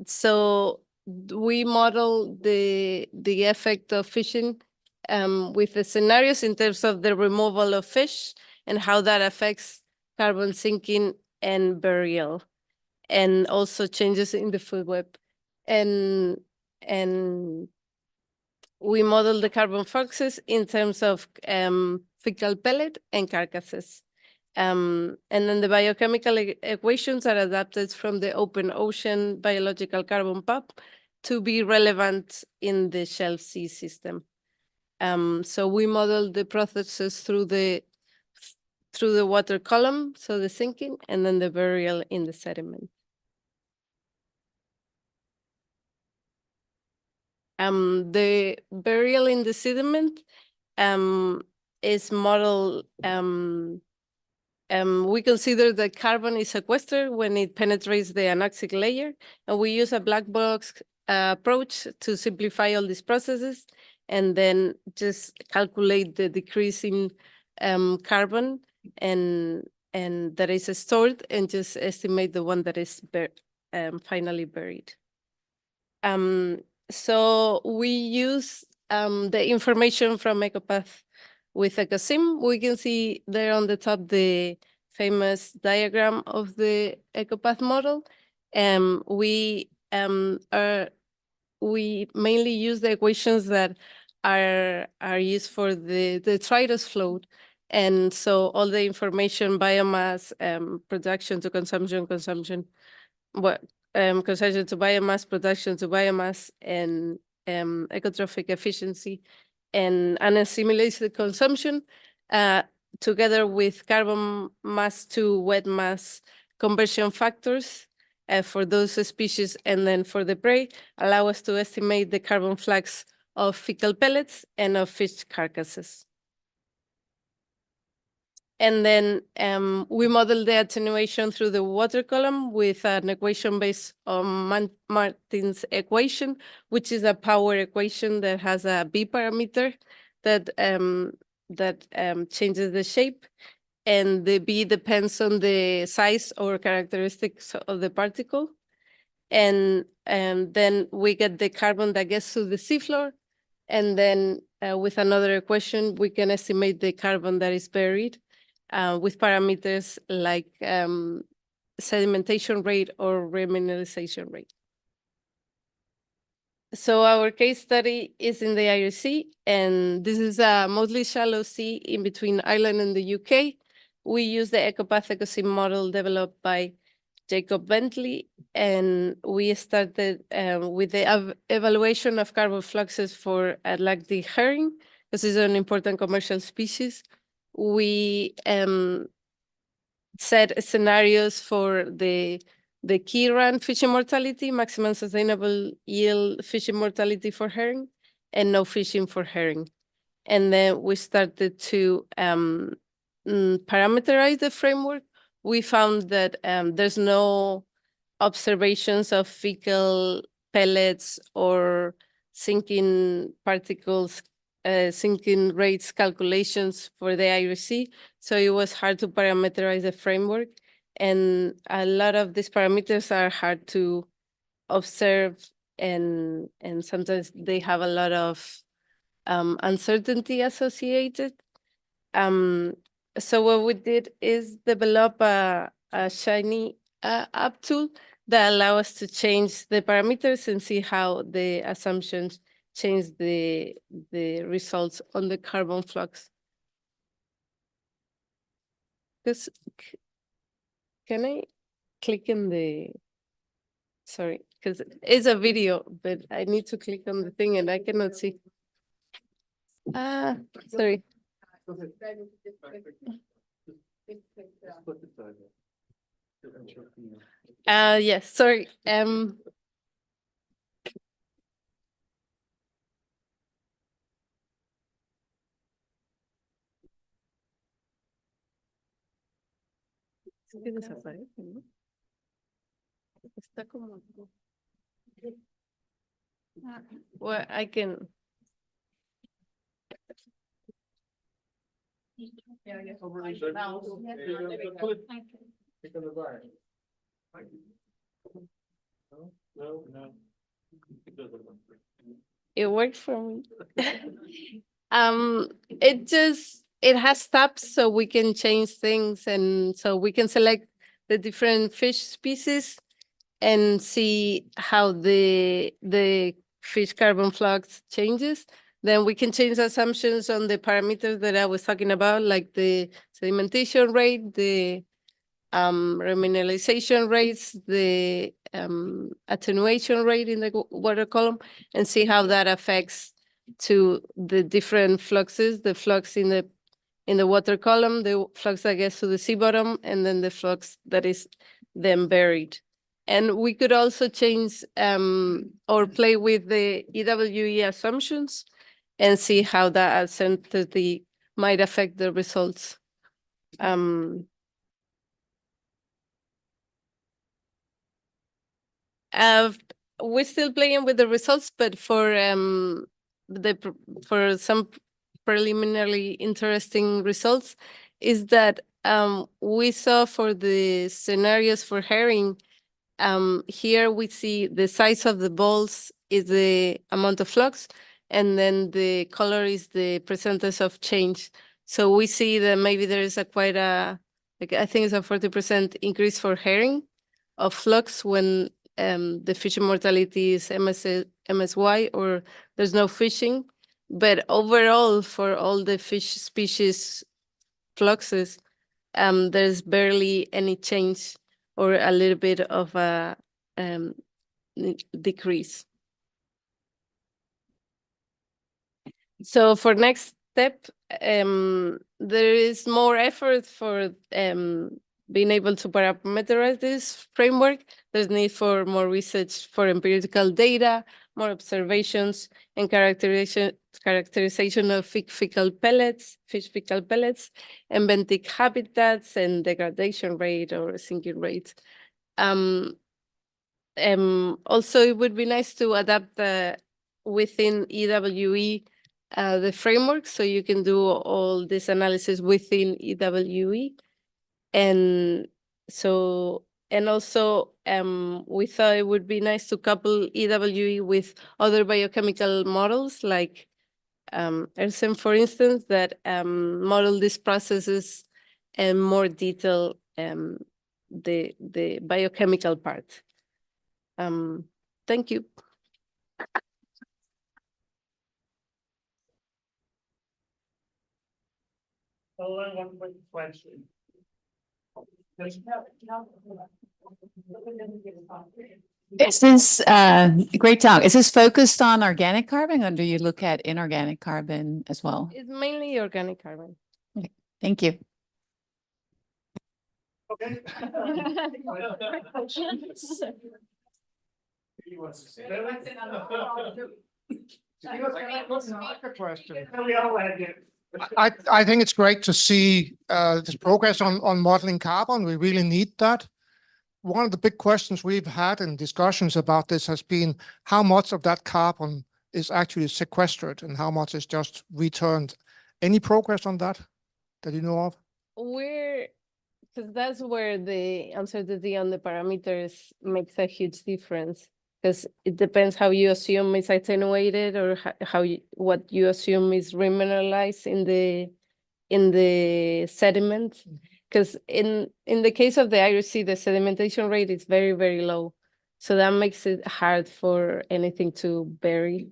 So we model the effect of fishing with the scenarios in terms of the removal of fish and how that affects carbon sinking and burial, and also changes in the food web. And we model the carbon fluxes in terms of fecal pellet and carcasses. And then the biochemical equations are adapted from the open ocean biological carbon pump to be relevant in the shelf sea system. So we model the processes through the water column, so the sinking, and then the burial in the sediment. The burial in the sediment is modeled. We consider that carbon is sequestered when it penetrates the anoxic layer, and we use a black box approach to simplify all these processes, and then just calculate the decrease in carbon and that is stored, and just estimate the one that is finally buried. So we use the information from Ecopath with EcoSim. We can see there on the top the famous diagram of the Ecopath model. We mainly use the equations that are used for the detritus flow. And so all the information, biomass, production to consumption, consumption to biomass, production to biomass, and ecotrophic efficiency, and unassimilated consumption, together with carbon mass to wet mass conversion factors for those species, and then for the prey, allow us to estimate the carbon flux of fecal pellets and of fish carcasses. And then we model the attenuation through the water column with an equation based on Martin's equation, which is a power equation that has a B parameter that changes the shape, and the B depends on the size or characteristics of the particle. And then we get the carbon that gets to the seafloor, and then with another equation, we can estimate the carbon that is buried. With parameters like sedimentation rate or remineralization rate. So our case study is in the Irish Sea, and this is a mostly shallow sea in between Ireland and the UK. We use the Ecopath EcoSim model developed by Jacob Bentley, and we started with the evaluation of carbon fluxes for Atlantic herring. This is an important commercial species. We set scenarios for the key run fishing mortality, maximum sustainable yield fishing mortality for herring, and no fishing for herring. And then we started to parameterize the framework. We found that there's no observations of fecal pellets or sinking particles, sinking rates calculations for the Irish Sea. So it was hard to parameterize the framework. And a lot of these parameters are hard to observe, and sometimes they have a lot of uncertainty associated. So what we did is develop a a shiny app tool that allow us to change the parameters and see how the assumptions change the results on the carbon flux. Because can I click in the, sorry, because it's a video, but I need to click on the thing and I cannot see. Sorry. Yes, sorry. Que desaparece, ¿no? Está como. Well, I can. It worked for me. It has tabs so we can change things, and so we can select the different fish species and see how the fish carbon flux changes. Then we can change assumptions on the parameters that I was talking about, like the sedimentation rate, the remineralization rates, the attenuation rate in the water column, and see how that affects to the different fluxes, the flux in the water column, the flux that gets to the sea bottom, and then the flux that is then buried. And we could also change or play with the EWE assumptions and see how that uncertainty might affect the results. We're still playing with the results, but for some preliminarily interesting results is that we saw for the scenarios for herring, here we see the size of the balls is the amount of flux, and then the color is the percentage of change. So we see that maybe there is quite a, like I think it's a 40% increase for herring of flux when the fishing mortality is MSY or there's no fishing. But overall, for all the fish species fluxes, there's barely any change or a little bit of a decrease. So for next step, there is more effort for being able to parameterize this framework. There's need for more research for empirical data, more observations, and characterization of fish fecal pellets, and benthic habitats, and degradation rate or sinking rate. Also, it would be nice to adapt within EWE the framework, so you can do all this analysis within EWE. And so, and also, we thought it would be nice to couple EWE with other biochemical models, like ERSEM, for instance, that model these processes in more detail, the biochemical part. Thank you. One quick question. Is this great talk? Is this focused on organic carbon, or do you look at inorganic carbon as well? It's mainly organic carbon. Okay, thank you. Okay. I think it's great to see this progress on modeling carbon. We really need that. One of the big questions we've had in discussions about this has been how much of that carbon is actually sequestered and how much is just returned. Any progress on that you know of? Because that's where the uncertainty on the parameters makes a huge difference, because it depends how you assume it's attenuated or what you assume is remineralized in the sediment. because in the case of the Irish Sea, the sedimentation rate is very, very low. So that makes it hard for anything to bury.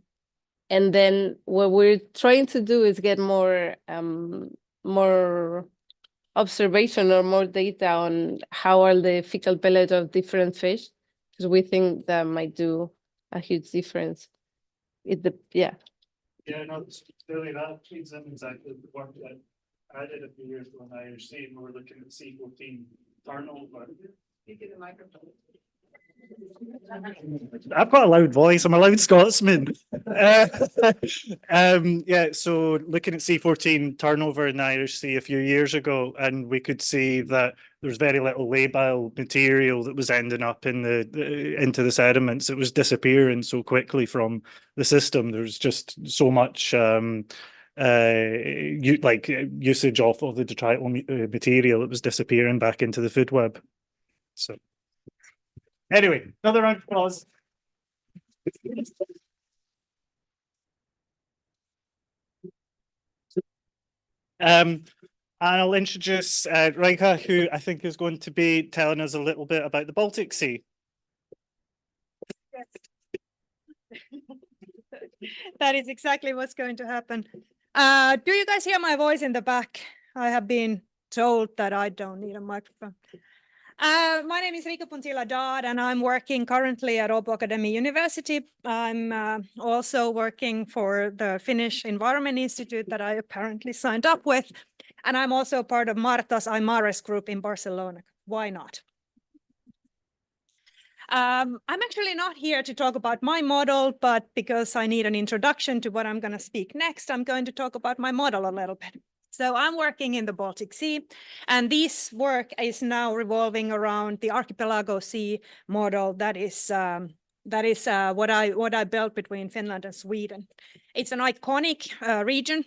And then what we're trying to do is get more observation or more data on how are the fecal pellet of different fish, because we think that might do a huge difference. Yeah. Yeah, no, clearly that feeds in exactly the work that I did a few years ago in Irish Sea, and we were looking at C14 turnover. Speak in the microphone. I've got a loud voice. I'm a loud Scotsman. Yeah, so looking at C14 turnover in the Irish Sea a few years ago, and we could see that there's very little labile material that was ending up in into the sediments. It was disappearing so quickly from the system. There's just so much usage of the detrital material that was disappearing back into the food web. So anyway, another round of applause. And I'll introduce Rika, who I think is going to be telling us a little bit about the Baltic Sea. Yes. That is exactly what's going to happen. Do you guys hear my voice in the back? I have been told that I don't need a microphone. My name is Rika Puntila-Dodd, and I'm working currently at Åbo Academy University. I'm also working for the Finnish Environment Institute that I apparently signed up with. And I'm also part of Marta's Aymares group in Barcelona. Why not? I'm actually not here to talk about my model, but because I need an introduction to what I'm going to speak next, I'm going to talk about my model a little bit. So I'm working in the Baltic Sea, and this work is now revolving around the Archipelago Sea model that is what I built between Finland and Sweden. It's an iconic region.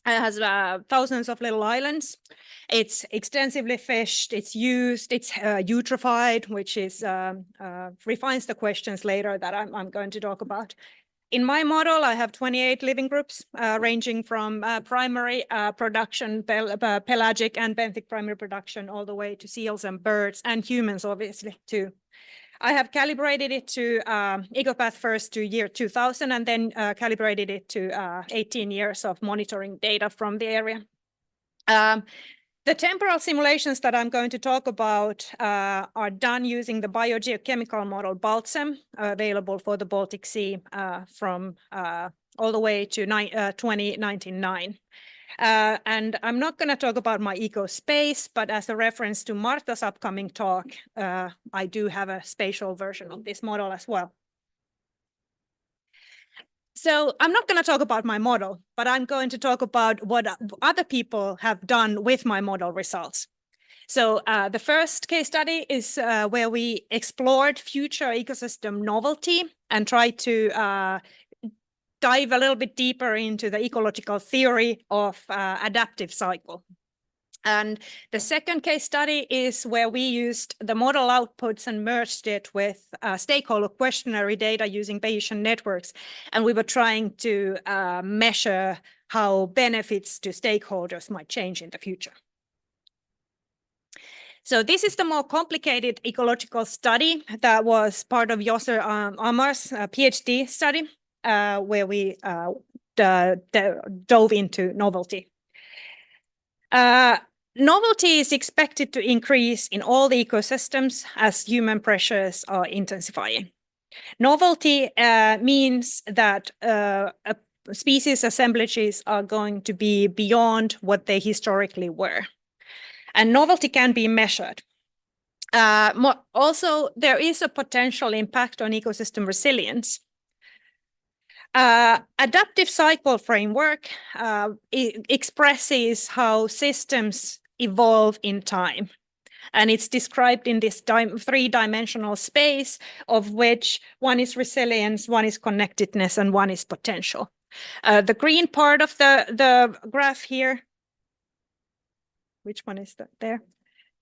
It has thousands of little islands. It's extensively fished. It's used. It's eutrophied, which is refines the questions later that I'm going to talk about. In my model, I have 28 living groups ranging from primary production, pelagic and benthic primary production, all the way to seals and birds and humans, obviously, too. I have calibrated it to Ecopath first to year 2000 and then calibrated it to 18 years of monitoring data from the area. The temporal simulations that I'm going to talk about are done using the biogeochemical model BALTSEM, available for the Baltic Sea from all the way to 2099. And I'm not going to talk about my eco space, but as a reference to Marta's upcoming talk, I do have a spatial version of this model as well. So I'm not going to talk about my model, but I'm going to talk about what other people have done with my model results. So the first case study is where we explored future ecosystem novelty and tried to dive a little bit deeper into the ecological theory of adaptive cycle. And the second case study is where we used the model outputs and merged it with stakeholder questionnaire data using Bayesian networks. And we were trying to measure how benefits to stakeholders might change in the future. So this is the more complicated ecological study that was part of Yosser Amar's PhD study, where we dove into novelty. Novelty is expected to increase in all the ecosystems as human pressures are intensifying. Novelty means that species assemblages are going to be beyond what they historically were. And novelty can be measured. Also, there is a potential impact on ecosystem resilience. Adaptive cycle framework expresses how systems evolve in time. And it's described in this three-dimensional space, of which one is resilience, one is connectedness, and one is potential. The green part of the graph here, which one is that there?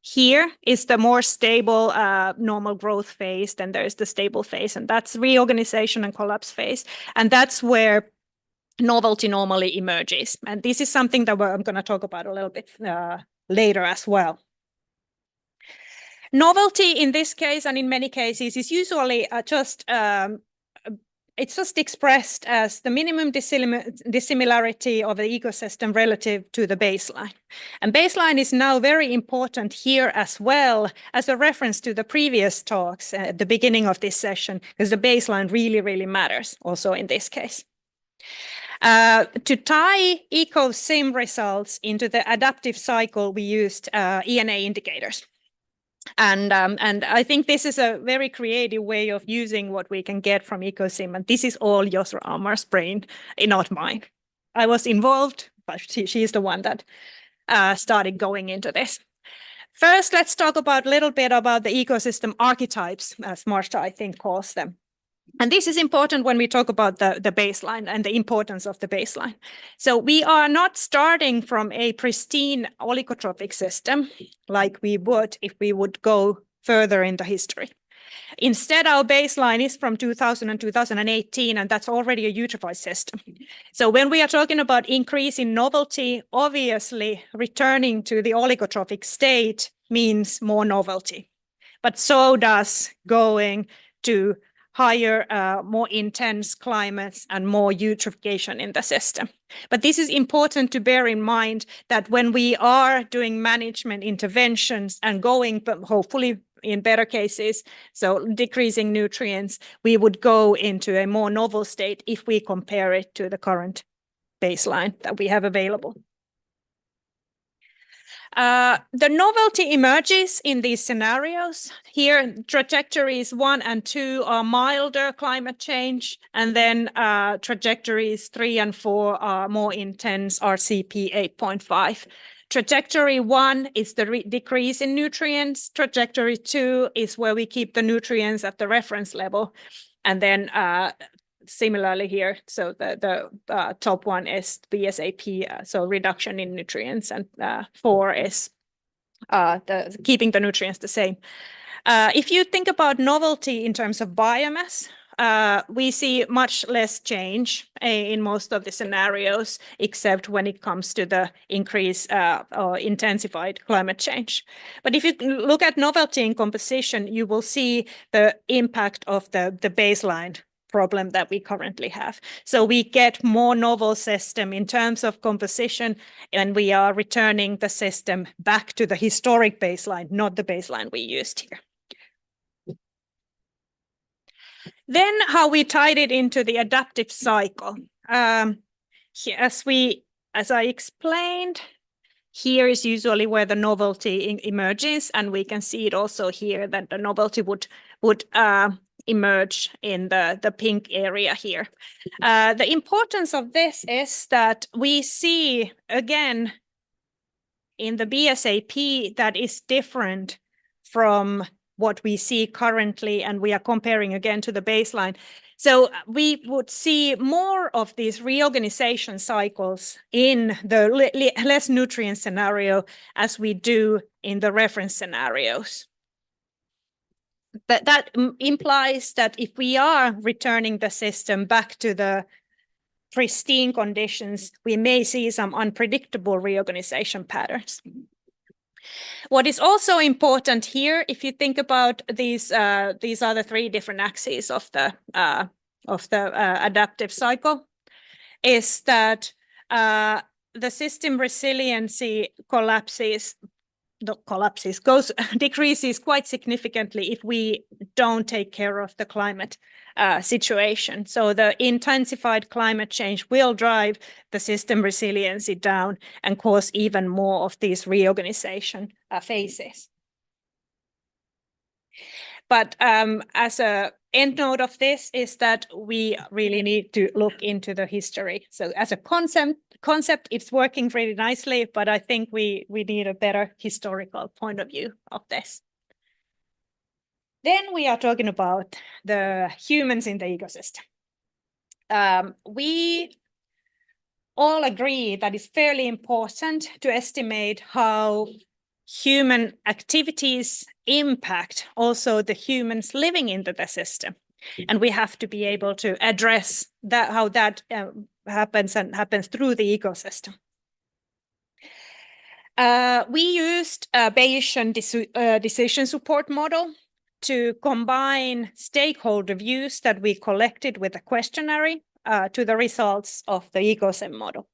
Here is the more stable normal growth phase, then there's the stable phase, and that's reorganization and collapse phase. And that's where novelty normally emerges. And this is something that I'm going to talk about a little bit later as well. Novelty in this case and in many cases is usually it's just expressed as the minimum dissimilarity of the ecosystem relative to the baseline. And baseline is now very important here as well as a reference to the previous talks at the beginning of this session, because the baseline really, really matters also in this case. To tie EcoSim results into the adaptive cycle, we used ENA indicators. And I think this is a very creative way of using what we can get from EcoSim. And this is all Josra Amar's brain, not mine. I was involved, but she's the one that started going into this. First, let's talk about a little bit about the ecosystem archetypes, as Marcia, I think, calls them. And this is important when we talk about the baseline and the importance of the baseline. So we are not starting from a pristine oligotrophic system like we would if we would go further in the history. Instead, our baseline is from 2000 and 2018, and that's already a eutrophied system. So when we are talking about increase in novelty, obviously returning to the oligotrophic state means more novelty. But so does going to higher, more intense climates and more eutrophication in the system. But this is important to bear in mind that when we are doing management interventions and going, hopefully in better cases, so decreasing nutrients, we would go into a more novel state if we compare it to the current baseline that we have available. The novelty emerges in these scenarios. Here, trajectories 1 and 2 are milder climate change, and then trajectories 3 and 4 are more intense, RCP 8.5. Trajectory 1 is the decrease in nutrients. Trajectory 2 is where we keep the nutrients at the reference level. And then similarly here, so the top one is BSAP, so reduction in nutrients, and 4 is keeping the nutrients the same. If you think about novelty in terms of biomass, we see much less change in most of the scenarios, except when it comes to the increase or intensified climate change. But if you look at novelty in composition, you will see the impact of the baseline problem that we currently have. So we get more novel system in terms of composition, and we are returning the system back to the historic baseline, not the baseline we used here. Then how we tied it into the adaptive cycle. As I explained, here is usually where the novelty emerges, and we can see it also here that the novelty would emerge in the pink area here. The importance of this is that we see, again, in the BSAP that is different from what we see currently, and we are comparing again to the baseline. So we would see more of these reorganization cycles in the less nutrient scenario as we do in the reference scenarios. But that implies that if we are returning the system back to the pristine conditions, we may see some unpredictable reorganization patterns. What is also important here, if you think about these are the 3 different axes of the adaptive cycle, is that the system resiliency decreases quite significantly if we don't take care of the climate situation. So the intensified climate change will drive the system resiliency down and cause even more of these reorganization phases. But as a end note of this is that we really need to look into the history. So as a concept, it's working really nicely, but I think we need a better historical point of view of this. Then we are talking about the humans in the ecosystem. We all agree that it's fairly important to estimate how human activities impact also the humans living into the system. And we have to be able to address that, how that happens through the ecosystem. We used a Bayesian decision support model to combine stakeholder views that we collected with a questionnaire to the results of the Ecosystem model.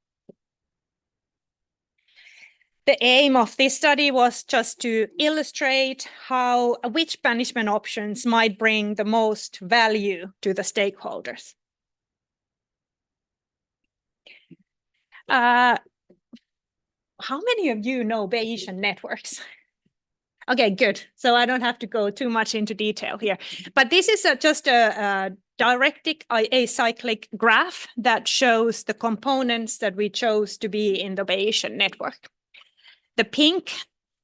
The aim of this study was just to illustrate which management options might bring the most value to the stakeholders. How many of you know Bayesian networks? Okay, good. So I don't have to go too much into detail here. But this is just a directed acyclic graph that shows the components that we chose to be in the Bayesian network. The pink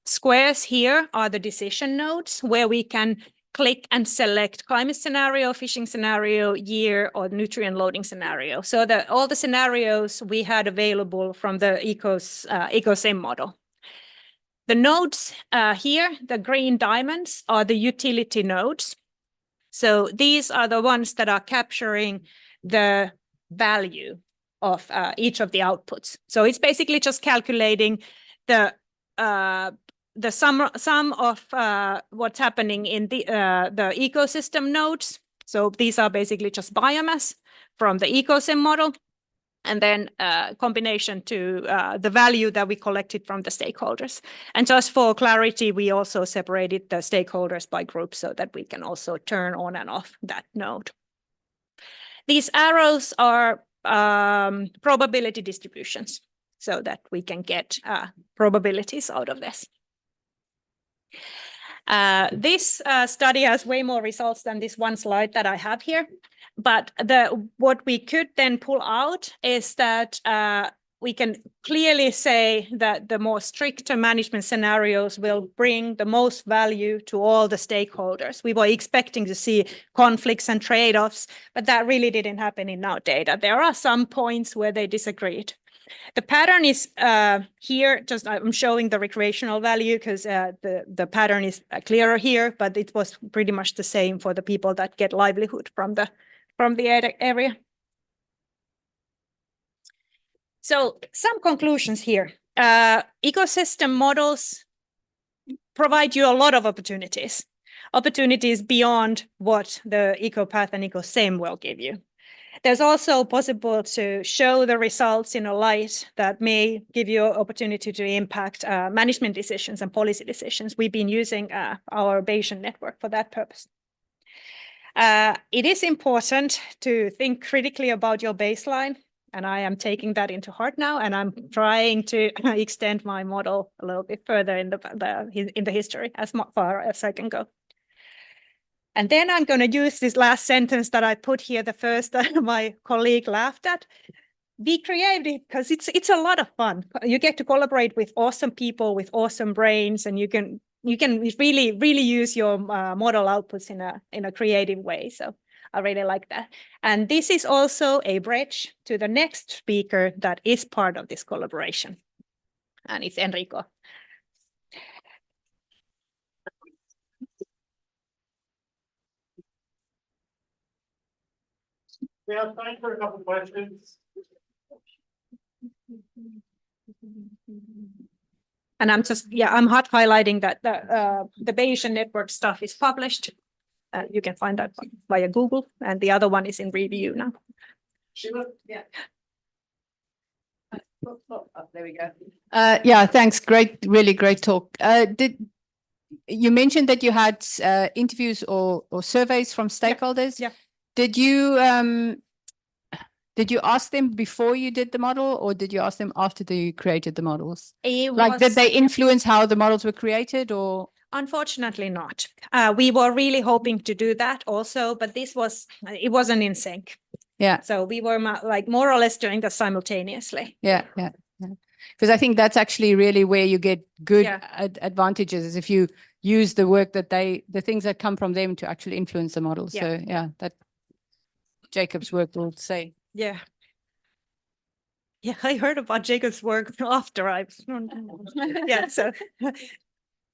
squares here are the decision nodes where we can click and select climate scenario, fishing scenario, year, or nutrient loading scenario. So all the scenarios we had available from the Ecosystem model. The nodes here, the green diamonds, are the utility nodes. So these are the ones that are capturing the value of each of the outputs. So it's basically just calculating the sum of what's happening in the ecosystem nodes. So these are basically just biomass from the Ecosystem model, and then combination to the value that we collected from the stakeholders. And just for clarity, we also separated the stakeholders by group so that we can also turn on and off that node. These arrows are probability distributions so that we can get probabilities out of this. This study has way more results than this one slide that I have here. But what we could then pull out is that we can clearly say that the more stricter management scenarios will bring the most value to all the stakeholders. We were expecting to see conflicts and trade-offs, but that really didn't happen in our data. There are some points where they disagreed. The pattern is here, just I'm showing the recreational value because the pattern is clearer here, but it was pretty much the same for the people that get livelihood from the area. So some conclusions here. Ecosystem models provide you a lot of opportunities beyond what the Ecopath and Ecosystem will give you. There's also possible to show the results in a light that may give you an opportunity to impact management decisions and policy decisions. We've been using our Bayesian network for that purpose. It is important to think critically about your baseline, and I am taking that into heart now, and I'm trying to extend my model a little bit further in the history as far as I can go. And then I'm going to use this last sentence that I put here, the first that my colleague laughed at. Be creative, because it's a lot of fun. You get to collaborate with awesome people with awesome brains, and you can really use your model outputs in a creative way. So I really like that. And this is also a bridge to the next speaker that is part of this collaboration. And it's Enrico. We have time for a couple questions. And I'm hot highlighting that the Bayesian network stuff is published. You can find that via Google, and the other one is in review now. Yeah. There we go. Yeah, thanks. Really great talk. You mentioned that you had interviews or surveys from stakeholders? Yeah. Did you ask them before you did the model, or did you ask them after you created the models? Did they influence how the models were created, or? Unfortunately not. We were really hoping to do that also, but it wasn't in sync. Yeah. So we were more or less doing that simultaneously. Yeah. Because I think that's actually really where you get good advantages, is if you use the work that the things that come from them to actually influence the model. Yeah. So yeah, that Jacob's work will say. Yeah. Yeah, I heard about Jacob's work after I was. Yeah, so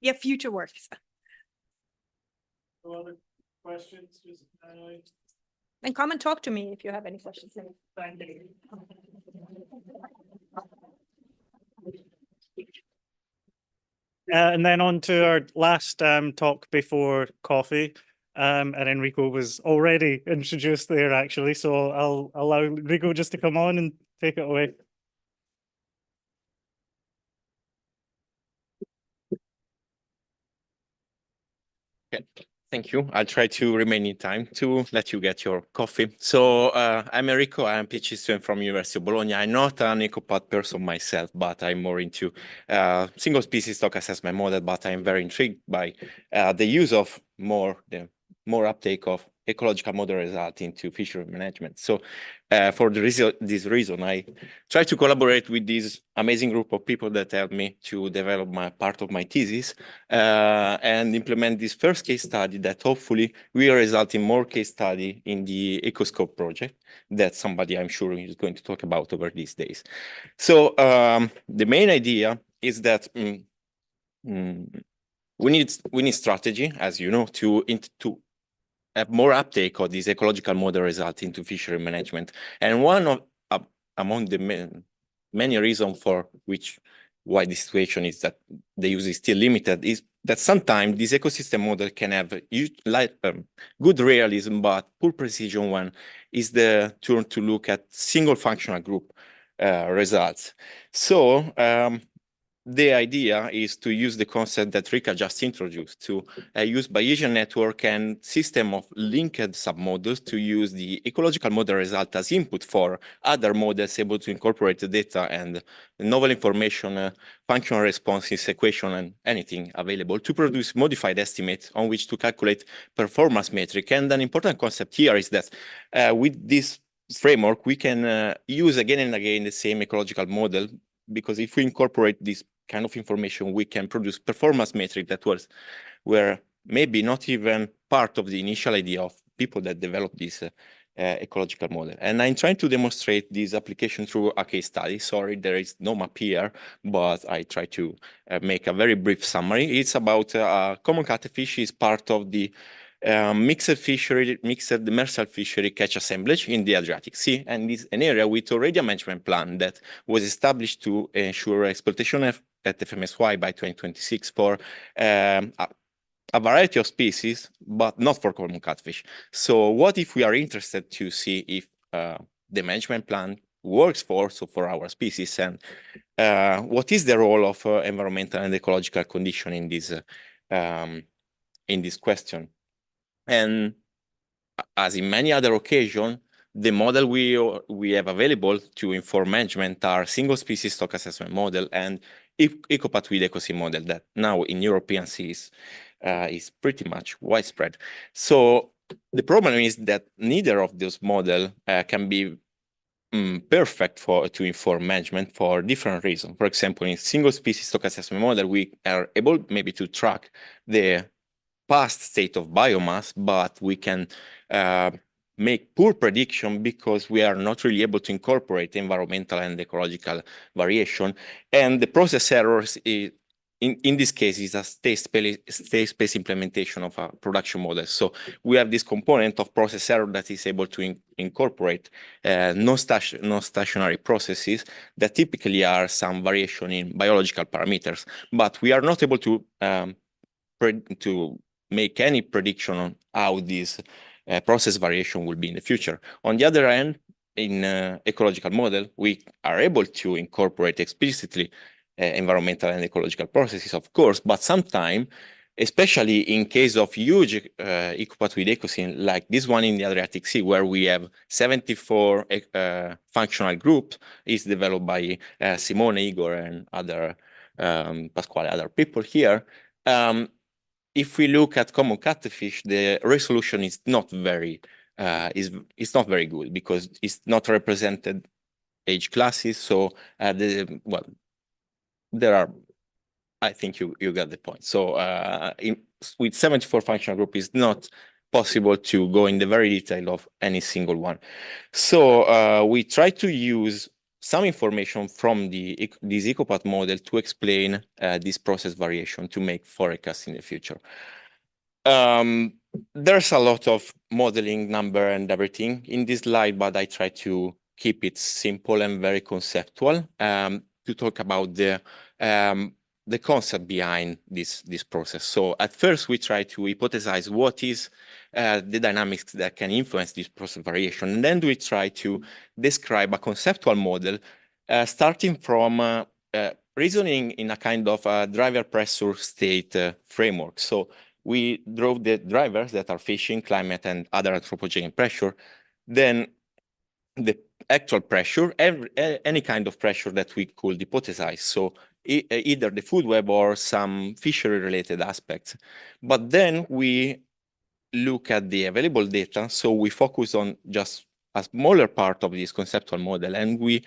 yeah, future work. No other questions? And come and talk to me if you have any questions. Thank you. And then on to our last talk before coffee. And Enrico was already introduced there, actually. So I'll allow Enrico just to come on and take it away. Thank you. I'll try to remain in time to let you get your coffee. So I'm Enrico. I'm a PhD student from University of Bologna. I'm not an Ecopath person myself, but I'm more into single species stock assessment model, but I'm very intrigued by the use of more uptake of ecological model result into fishery management. So for this reason, I try to collaborate with this amazing group of people that helped me to develop part of my thesis and implement this first case study that hopefully will result in more case study in the Ecoscope project that somebody I'm sure is going to talk about over these days. So the main idea is that we need strategy, as you know, to have more uptake of this ecological model result into fishery management. And one of among the many reasons for why the situation is that the use is still limited is that sometimes this ecosystem model can have good realism, but poor precision when is the turn to look at single functional group results. So the idea is to use the concept that Rika just introduced to use Bayesian network and system of linked submodels to use the ecological model result as input for other models able to incorporate the data and novel information, functional responses, equation, and anything available to produce modified estimates on which to calculate performance metric. And an important concept here is that with this framework, we can use again and again the same ecological model, because if we incorporate this kind of information, we can produce performance metric that were maybe not even part of the initial idea of people that developed this ecological model. And I'm trying to demonstrate this application through a case study. Sorry, there is no map here, but I try to make a very brief summary. It's about common catfish is part of the mixed demersal fishery catch assemblage in the Adriatic Sea, and is an area with already a management plan that was established to ensure exploitation at FMSY by 2026 for a variety of species, but not for common catfish. So what if we are interested to see if the management plan works for our species, and what is the role of environmental and ecological condition in this question? And as in many other occasions, the model we have available to inform management are single species stock assessment model and Ecopath with ecosystem model that now in European seas is pretty much widespread. So the problem is that neither of those models can be perfect to inform management for different reasons. For example, in single species stock assessment model, we are able maybe to track the past state of biomass, but we can make poor prediction because we are not really able to incorporate environmental and ecological variation. And the process errors in this case is a state space implementation of a production model. So we have this component of process error that is able to incorporate non-stationary processes that typically are some variation in biological parameters, but we are not able to make any prediction on how this process variation will be in the future. On the other hand, in ecological model, we are able to incorporate explicitly environmental and ecological processes, of course, but sometimes, especially in case of huge Ecopath with ecosystem, like this one in the Adriatic Sea, where we have 74 functional groups, is developed by Simone, Igor, and other Pasquale, other people here. If we look at common catfish, the resolution is not very not very good because it's not represented age classes. So there are, I think you got the point. So with 74 functional group, it's not possible to go in the very detail of any single one. So we try to use some information from this Ecopath model to explain this process variation to make forecasts in the future. There's a lot of modeling number and everything in this slide, but I try to keep it simple and very conceptual to talk about the the concept behind this process. So at first we try to hypothesize what is the dynamics that can influence this process variation. And then we try to describe a conceptual model starting from reasoning in a kind of driver pressure state framework. So we draw the drivers that are fishing, climate, and other anthropogenic pressure. Then the actual pressure, any kind of pressure that we could hypothesize. So either the food web or some fishery-related aspects. But then we look at the available data. So we focus on just a smaller part of this conceptual model, and we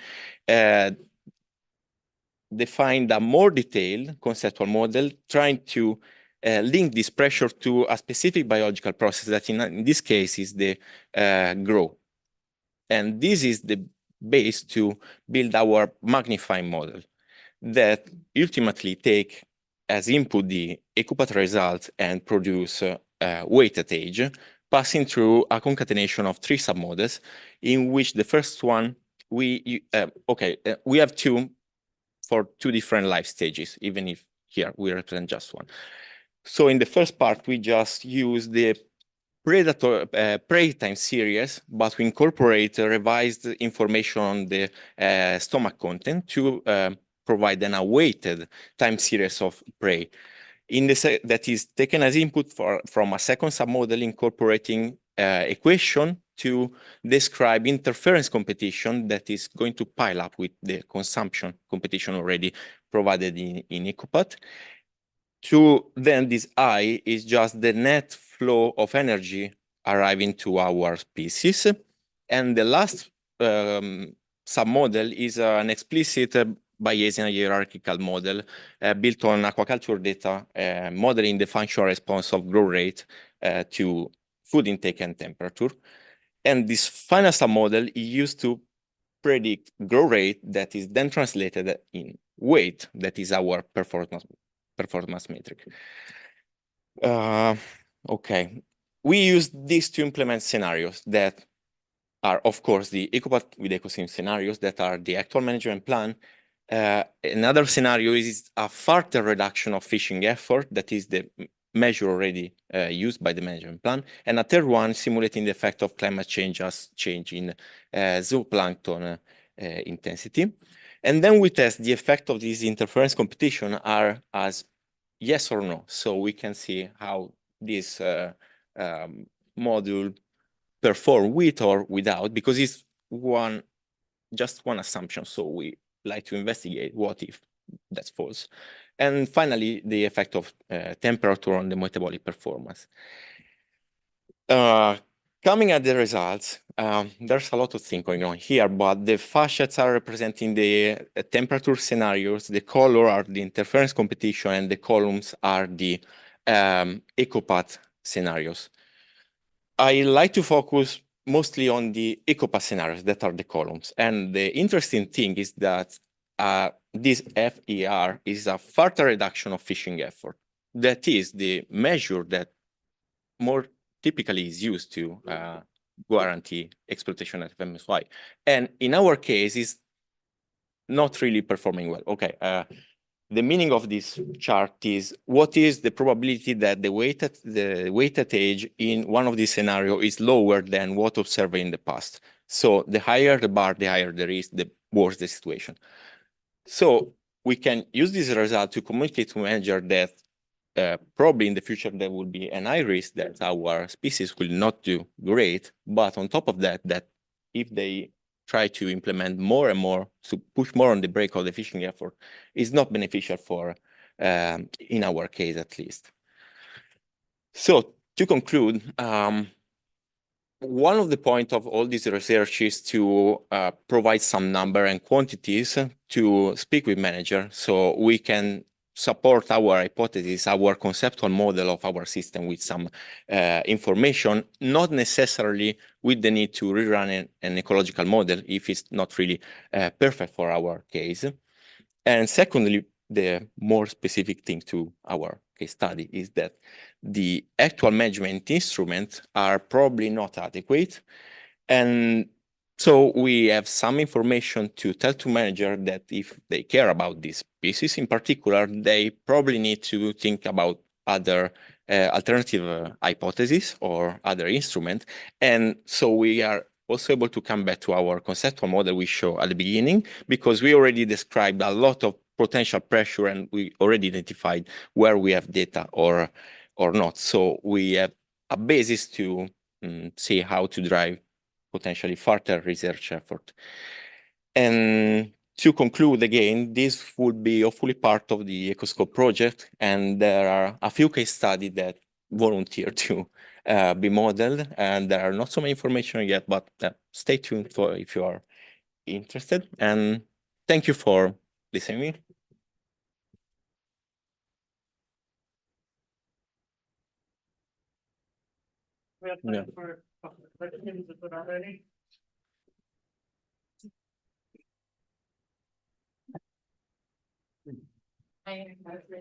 define a more detailed conceptual model, trying to link this pressure to a specific biological process that in this case is the growth. And this is the base to build our magnifying model that ultimately take as input the Ecopath results and produce weighted age, passing through a concatenation of 3 submodels, in which the first one, we have 2 for 2 different life stages, even if here we represent just 1. So in the first part, we just use the predator prey time series, but we incorporate revised information on the stomach content to provide then a weighted time series of prey. That is taken as input from a second submodel incorporating equation to describe interference competition that is going to pile up with the consumption competition already provided in Ecopath. Then this I is just the net flow of energy arriving to our species. And the last submodel is an explicit Bayesian hierarchical model built on aquaculture data, modeling the functional response of growth rate to food intake and temperature. And this final submodel is used to predict growth rate that is then translated in weight, that is our performance metric. Okay, we use these to implement scenarios that are, of course, the Ecopath with ecosystem scenarios that are the actual management plan. Another scenario is a further reduction of fishing effort, that is the measure already used by the management plan. And a third one, simulating the effect of climate change as change in zooplankton intensity. And then we test the effect of these interference competition are as yes or no. So we can see how this module perform with or without, because it's just one assumption. So we like to investigate what if that's false. And finally, the effect of temperature on the metabolic performance. Coming at the results, there's a lot of things going on here, but the facets are representing the temperature scenarios, the color are the interference competition, and the columns are the Ecopath scenarios. I like to focus mostly on the Ecopath scenarios that are the columns. And the interesting thing is that this FER is a further reduction of fishing effort. That is the measure that more typically is used to guarantee exploitation at FMSY. And in our case, is not really performing well. Okay, the meaning of this chart is what is the probability that the weighted age in one of these scenarios is lower than what observed in the past. So the higher the bar, the higher the risk, the worse the situation. So we can use this result to communicate to manager that probably in the future there will be an high risk that our species will not do great. But on top of that, that if they try to implement more and more to push more on the brake of the fishing effort is not beneficial for, in our case at least. So to conclude, one of the points of all this research is to provide some number and quantities to speak with manager so we can support our hypothesis, our conceptual model of our system with some information, not necessarily with the need to rerun an ecological model if it's not really perfect for our case. And secondly, the more specific thing to our case study is that the actual management instruments are probably not adequate. And So we have some information to tell to manager that if they care about these pieces in particular, they probably need to think about other alternative hypotheses or other instrument. And so we are also able to come back to our conceptual model we show at the beginning, because we already described a lot of potential pressure and we already identified where we have data or not. So we have a basis to see how to drive potentially further research effort. And to conclude again, this would be hopefully part of the Ecoscope project, and there are a few case studies that volunteer to be modeled, and there are not so many information yet, but stay tuned for if you are interested. And thank you for listening. We have time for a couple of questions if there are any.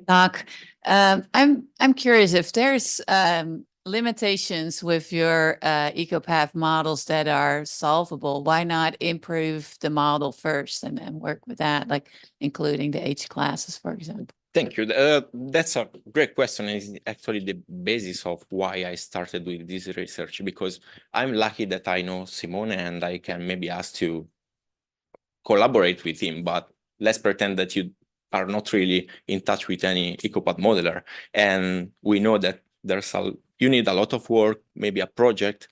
Doc, I'm curious if there's limitations with your Ecopath models that are solvable. Why not improve the model first and then work with that, like including the H classes, for example? Thank you. That's a great question. It's actually the basis of why I started with this research, because I'm lucky that I know Simone and I can maybe ask to collaborate with him, but let's pretend that you are not really in touch with any Ecopath modeler. And we know that you need a lot of work, maybe a project,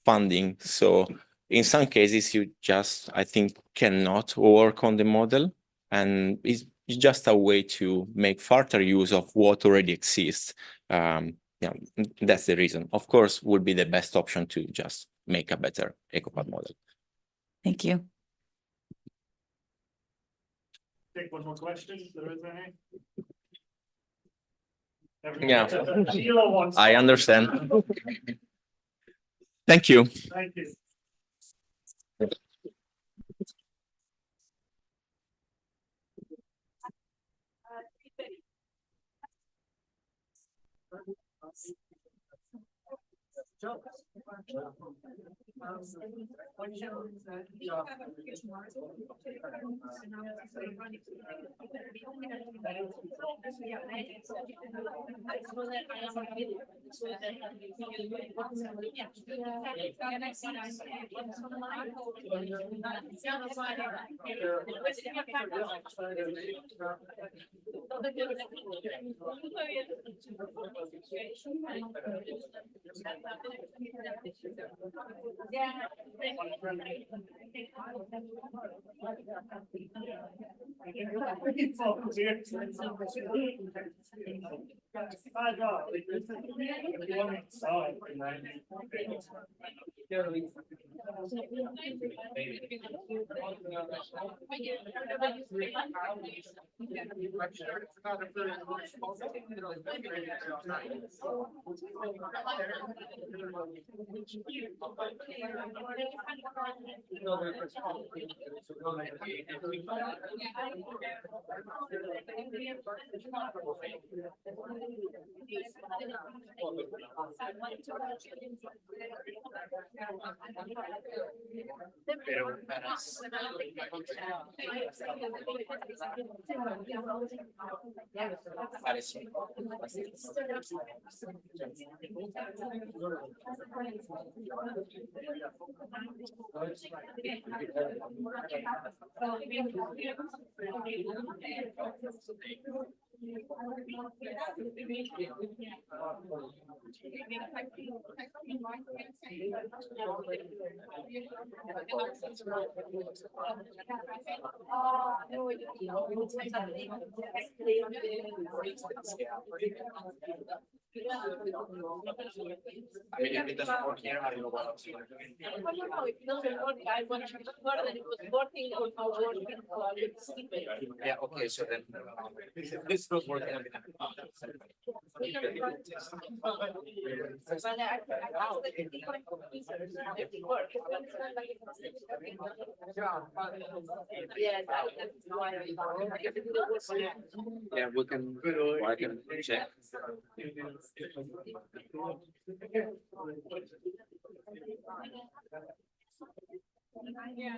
funding. So in some cases, you just, I think, cannot work on the model. And it's just a way to make further use of what already exists. Yeah, that's the reason. Of course, would be the best option to just make a better Ecopath model. Thank you. Take one more question, if there is any. Yeah, Sheila wants I to- understand. Thank you. Thank you. Yeah, okay, so then this was working. Yeah, we can, I can check. Yeah.